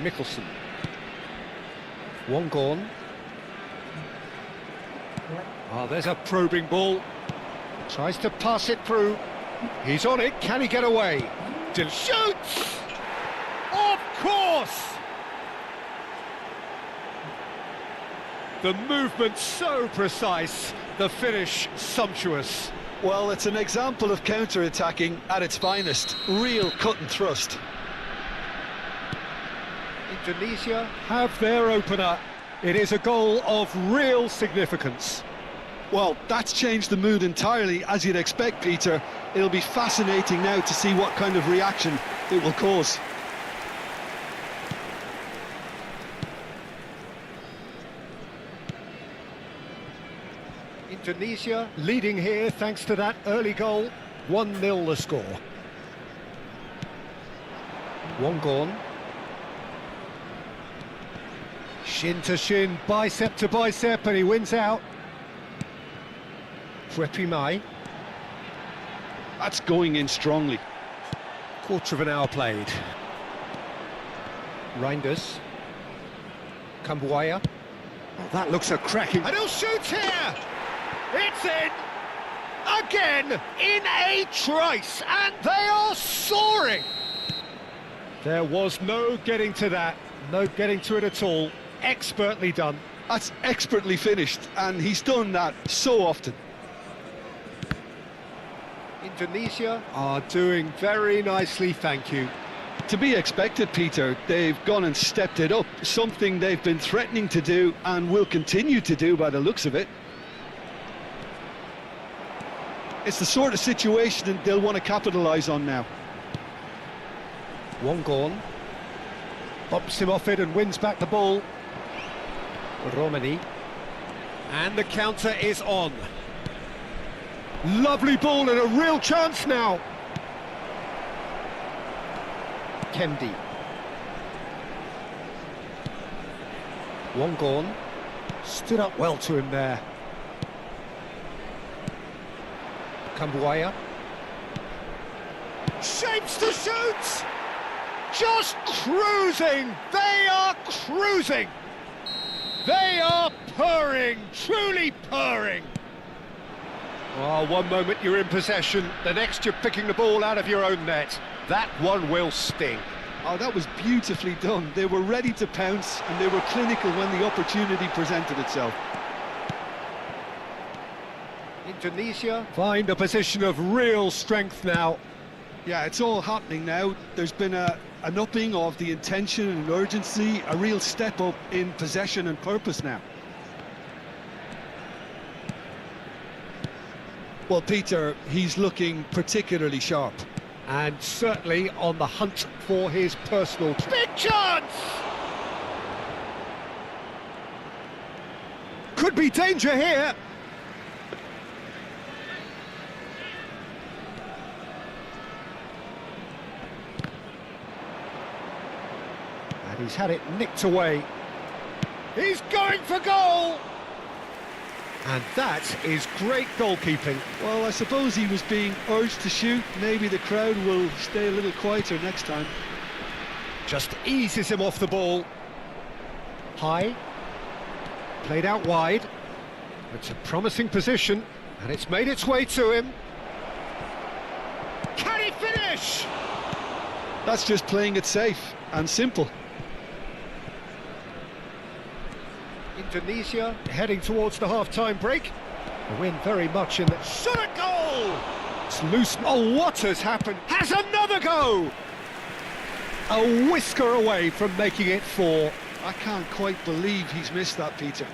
Mikkelsen. Wongorn. Oh, there's a probing ball. Tries to pass it through. He's on it. Can he get away? Shoots! Of course! The movement so precise. The finish sumptuous. Well, it's an example of counter-attacking at its finest. Real cut and thrust. Indonesia have their opener. It is a goal of real significance. Well, that's changed the mood entirely, as you'd expect, Peter. It'll be fascinating now to see what kind of reaction it will cause. Indonesia leading here thanks to that early goal. 1-0 the score. Wongorn. Shin to shin, bicep to bicep, and he wins out. Prepimai. That's going in strongly. Quarter of an hour played. Reinders. Cambuaya. Oh, that looks a cracking... And he'll shoot here! It's in! Again, in a trice, and they are soaring! There was no getting to that, no getting to it at all. Expertly done. That's expertly finished, and he's done that so often. Indonesia are doing very nicely, thank you. To be expected, Peter. They've gone and stepped it up, something they've been threatening to do and will continue to do by the looks of it. It's the sort of situation that they'll want to capitalise on now. Wongorn bumps him off it and wins back the ball. Romani. And the counter is on. Lovely ball and a real chance now. Kendi. One gone. Stood up well to him there. Kambuaya. Shapes to shoot! Just cruising! They are cruising! They are purring, truly purring! Oh, one moment you're in possession, the next you're picking the ball out of your own net. That one will sting. Oh, that was beautifully done. They were ready to pounce and they were clinical when the opportunity presented itself. Indonesia find a position of real strength now. Yeah, it's all happening now. There's been an upping of the intention and urgency, a real step up in possession and purpose now. Well, Peter, he's looking particularly sharp. And certainly on the hunt for his personal... Big chance! Could be danger here. And he's had it nicked away. He's going for goal! And that is great goalkeeping. Well, I suppose he was being urged to shoot. Maybe the crowd will stay a little quieter next time. Just eases him off the ball. High. Played out wide. It's a promising position, and it's made its way to him. Can he finish? That's just playing it safe and simple. Indonesia heading towards the half-time break. The win very much in the... Shot a goal! It's loose. Oh, what has happened? Has another go! A whisker away from making it 4. I can't quite believe he's missed that, Peter.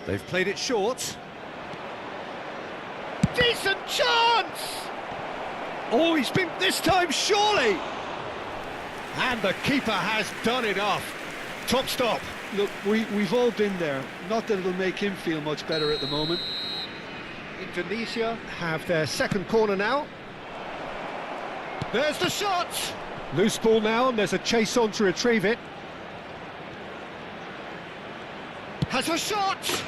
They've played it short. Decent chance! Oh, he's been this time, surely! And the keeper has done enough. Top stop. Look, we've all been there. Not that it'll make him feel much better at the moment. Indonesia have their second corner now. There's the shot! Loose ball now, and there's a chase on to retrieve it. Has a shot!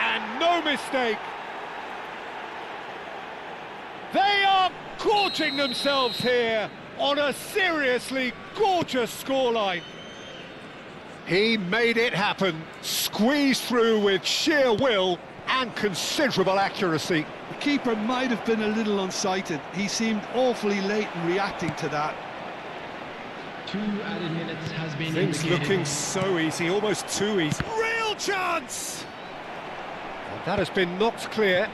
And no mistake! They are gorging themselves here on a seriously gorgeous scoreline. He made it happen, squeezed through with sheer will and considerable accuracy. The keeper might have been a little unsighted. He seemed awfully late in reacting to that. 2 added minutes has been Things indicated. looking so easy, almost too easy. Real chance! And that has been knocked clear.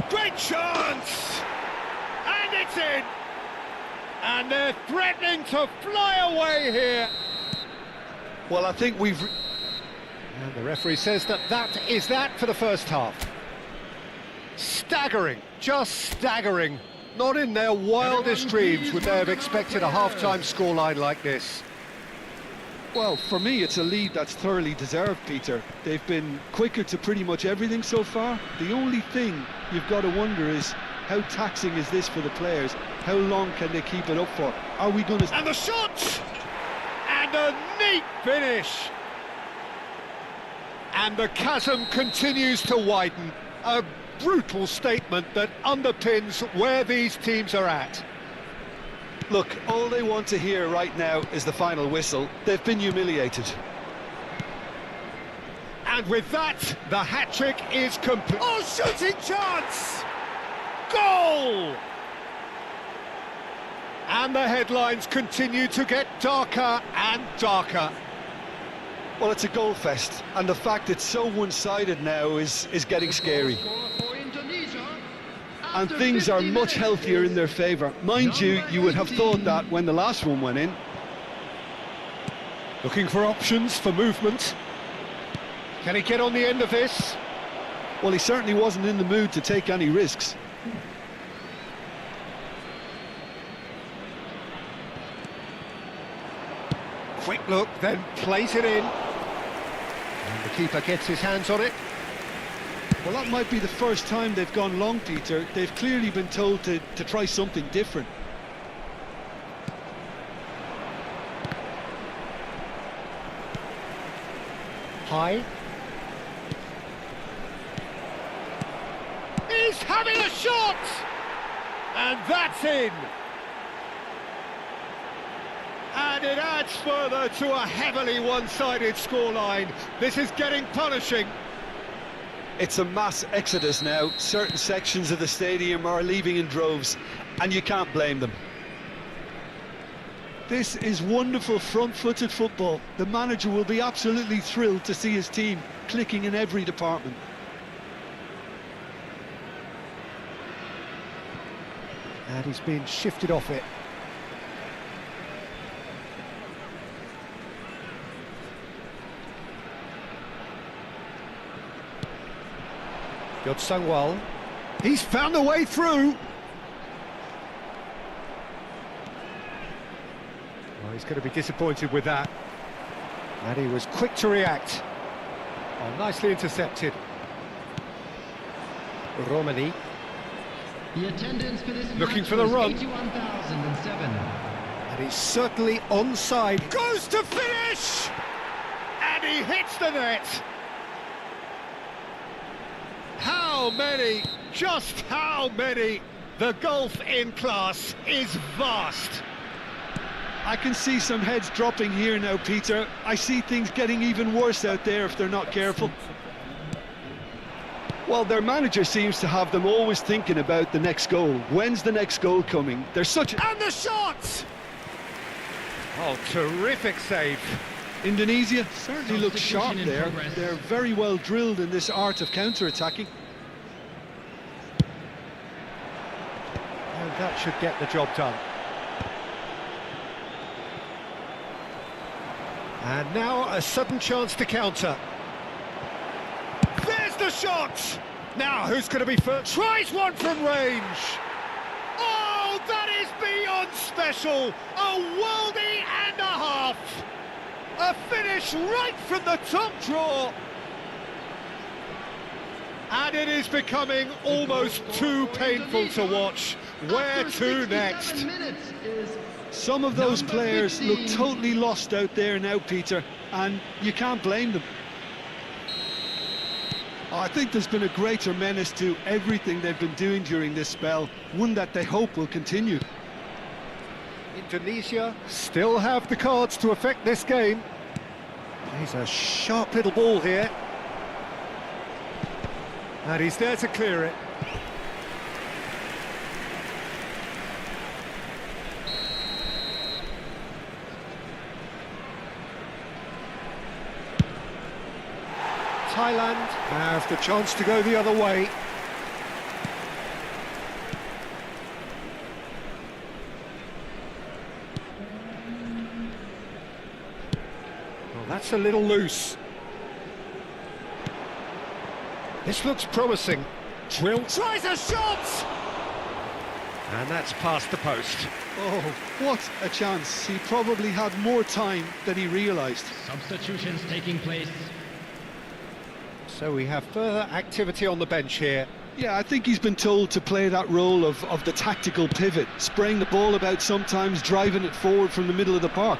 Great chance! And it's in! And they're threatening to fly away here. Well, I think we've... And the referee says that is that for the first half. Staggering, just staggering. Not in their wildest dreams would they have expected a half-time scoreline like this. Well, for me, it's a lead that's thoroughly deserved, Peter. They've been quicker to pretty much everything so far. The only thing you've got to wonder is, how taxing is this for the players? How long can they keep it up for? Are we going to... And the shot! And a neat finish! And the chasm continues to widen. A brutal statement that underpins where these teams are at. Look, all they want to hear right now is the final whistle. They've been humiliated. And with that, the hat-trick is complete. Oh, shooting chance! Goal! And the headlines continue to get darker and darker. Well, it's a goal fest, and the fact it's so one-sided now is getting scary. And things are much healthier in their favour. Mind you, you would have thought that when the last one went in. Looking for options for movement. Can he get on the end of this? Well, he certainly wasn't in the mood to take any risks. Quick look, then plays it in. And the keeper gets his hands on it. Well, that might be the first time they've gone long, Peter. They've clearly been told to try something different. High. He's having a shot! And that's in! And it adds further to a heavily one-sided scoreline. This is getting punishing. It's a mass exodus now. Certain sections of the stadium are leaving in droves, and you can't blame them. This is wonderful front-footed football. The manager will be absolutely thrilled to see his team clicking in every department. And he's been shifted off it. Good Sangwal. He's found a way through. Well, he's going to be disappointed with that. And he was quick to react. Oh, nicely intercepted. Romani. The attendance for this Looking match for the was run. 81,007. And he's certainly onside. Goes to finish! And he hits the net. How many? Just how many? The gulf in class is vast. I can see some heads dropping here now, Peter. I see things getting even worse out there if they're not careful. Well, their manager seems to have them always thinking about the next goal. When's the next goal coming? There's such a... And the shot! Oh, terrific save. Indonesia certainly looks sharp Substitution in there. progress. They're very well drilled in this art of counter-attacking. And that should get the job done. And now a sudden chance to counter. There's the shot! Now who's going to be first? Tries one from range! Oh, that is beyond special! A worldie and a half! A finish right from the top draw! And it is becoming almost too painful to watch. Where to next? Minutes is Some of those Number players 15. look totally lost out there now, Peter, and you can't blame them. I think there's been a greater menace to everything they've been doing during this spell, one that they hope will continue. Indonesia still have the cards to affect this game. He's a sharp little ball here. And he's there to clear it. Thailand have the chance to go the other way. Well, that's a little loose. This looks promising. Drill. Tries a shot! And that's past the post. Oh, what a chance. He probably had more time than he realised. substitutions taking place. So we have further activity on the bench here. Yeah, I think he's been told to play that role of the tactical pivot, spraying the ball about sometimes, driving it forward from the middle of the park.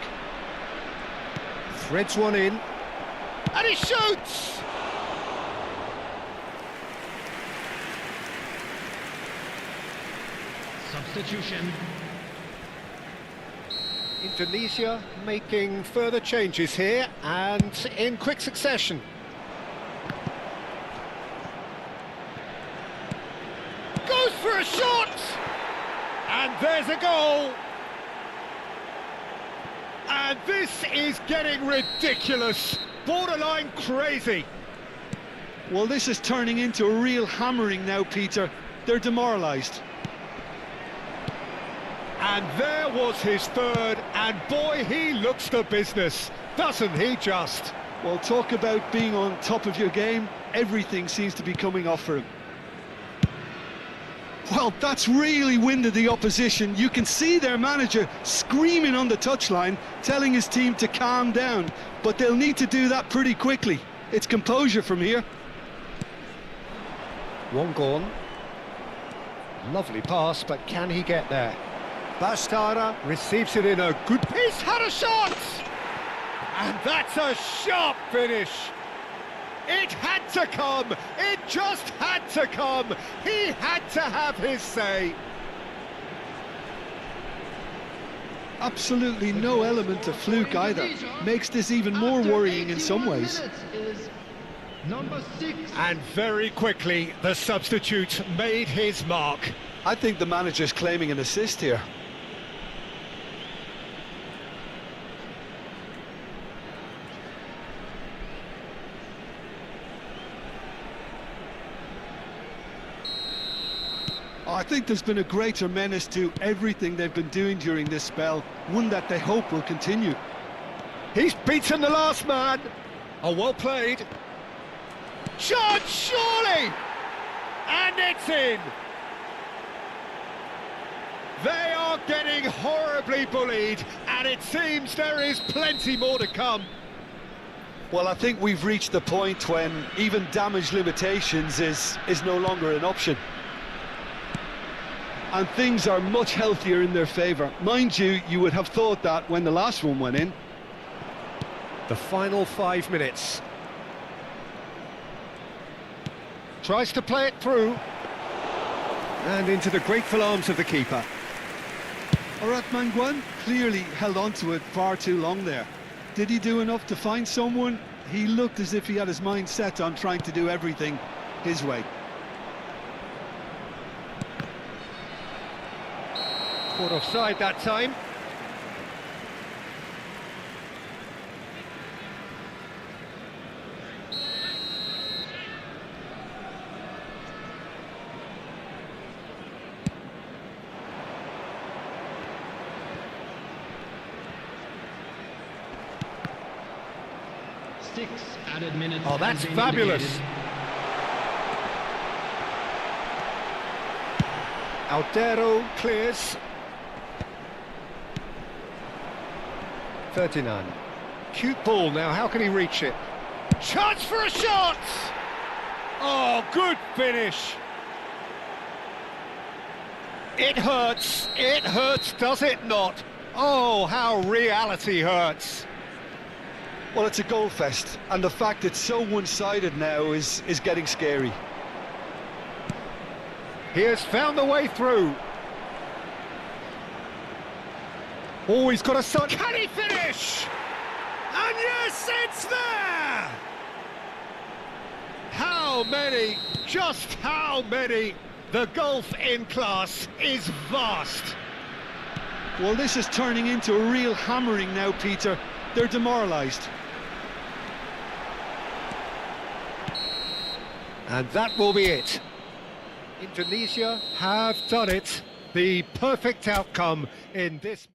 Threads one in. And he shoots! Substitution. Indonesia making further changes here and in quick succession. Goes for a shot! And there's a goal! And this is getting ridiculous, borderline crazy. Well, this is turning into a real hammering now, Peter. They're demoralised. And there was his third, and boy, he looks the business, doesn't he just? Well, talk about being on top of your game. Everything seems to be coming off for him. Well, that's really winded the opposition. You can see their manager screaming on the touchline, telling his team to calm down, but they'll need to do that pretty quickly. It's composure from here. One gone. Lovely pass, but can he get there? Bastara receives it in a good pace. He's had a shot! And that's a sharp finish. It had to come. It just had to come. He had to have his say. Absolutely no element of fluke either. Makes this even more worrying in some ways. Number 6. And very quickly, the substitute made his mark. I think the manager's claiming an assist here. I think there's been a greater menace to everything they've been doing during this spell, one that they hope will continue. He's beaten the last man. Oh, well played. Shot, surely! And it's in! They are getting horribly bullied, and it seems there is plenty more to come. Well, I think we've reached the point when even damage limitations is no longer an option. And things are much healthier in their favour. Mind you, you would have thought that when the last one went in. The final 5 minutes. Tries to play it through. And into the grateful arms of the keeper. Orat Manguan clearly held on to it far too long there. Did he do enough to find someone? He looked as if he had his mind set on trying to do everything his way. Caught offside that time. Six added minutes. Oh, that's has been fabulous. indicated. Altero clears. 39. Cute ball now, how can he reach it? Chance for a shot! Oh, good finish. It hurts, does it not? Oh, how reality hurts. Well, it's a goal fest, and the fact it's so one-sided now is getting scary. He has found the way through. Oh, he's got a son. Can he finish? And yes, it's there! How many? Just how many? The gulf in class is vast. Well, this is turning into a real hammering now, Peter. They're demoralised. And that will be it. Indonesia have done it. The perfect outcome in this.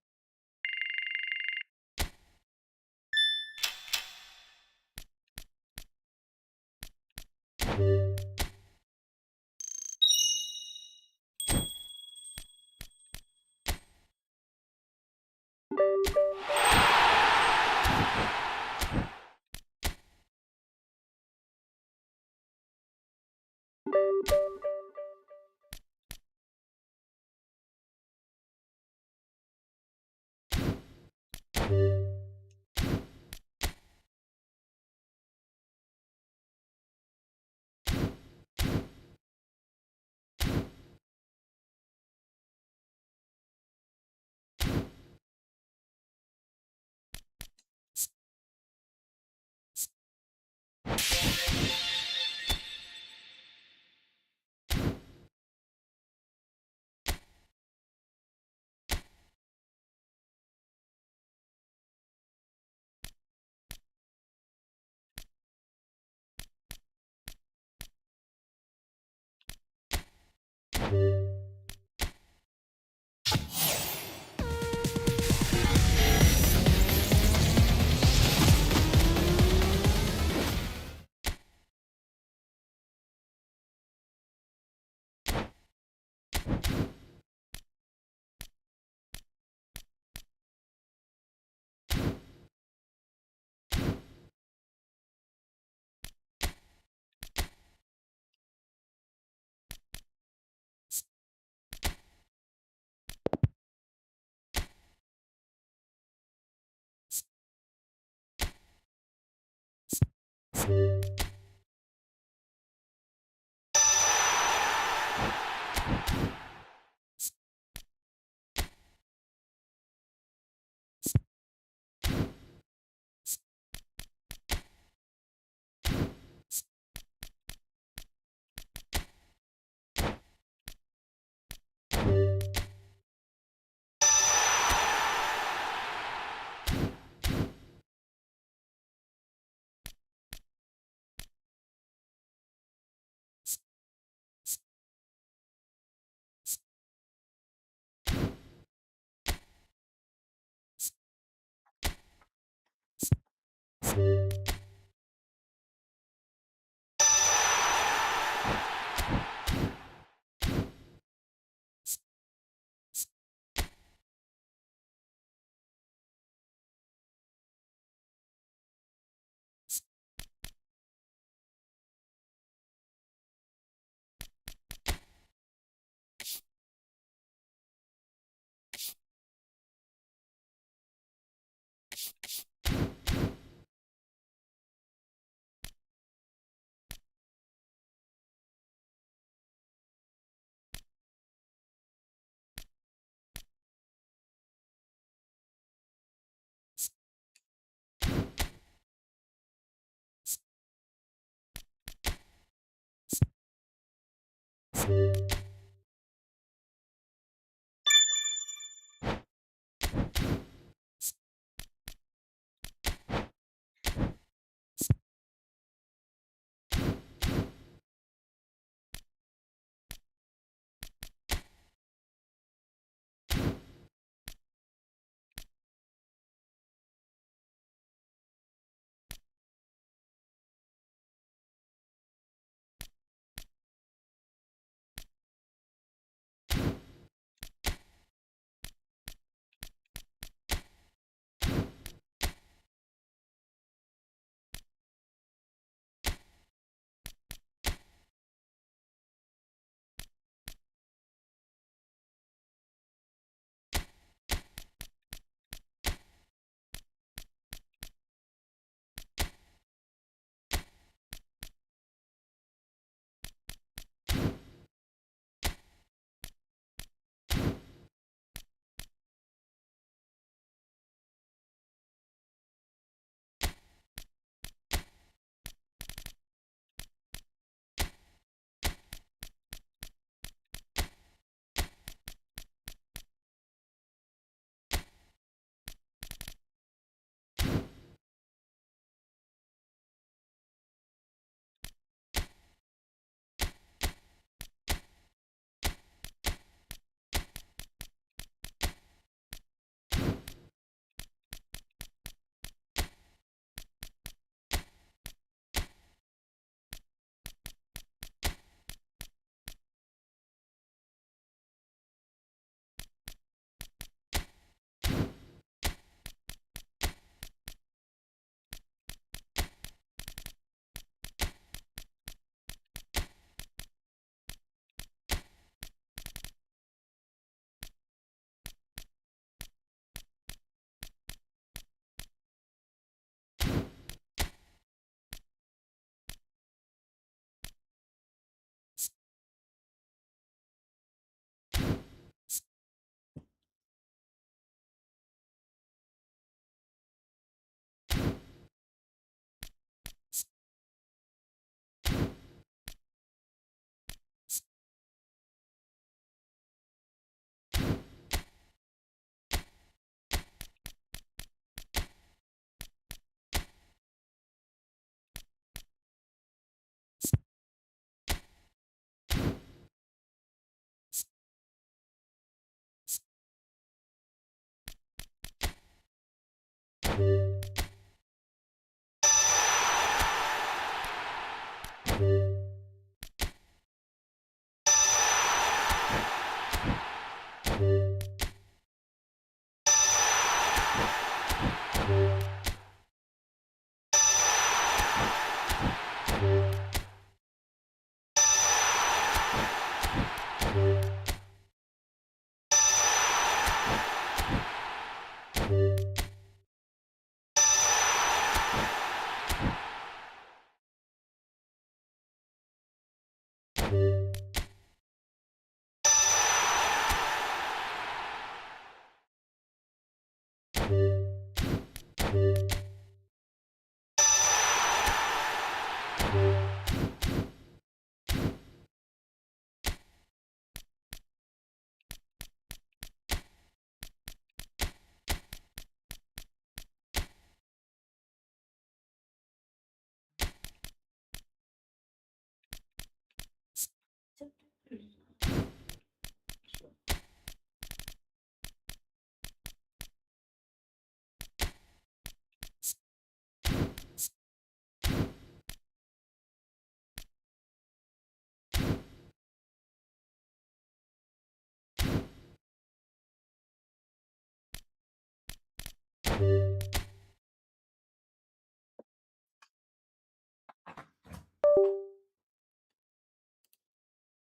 Barcelona.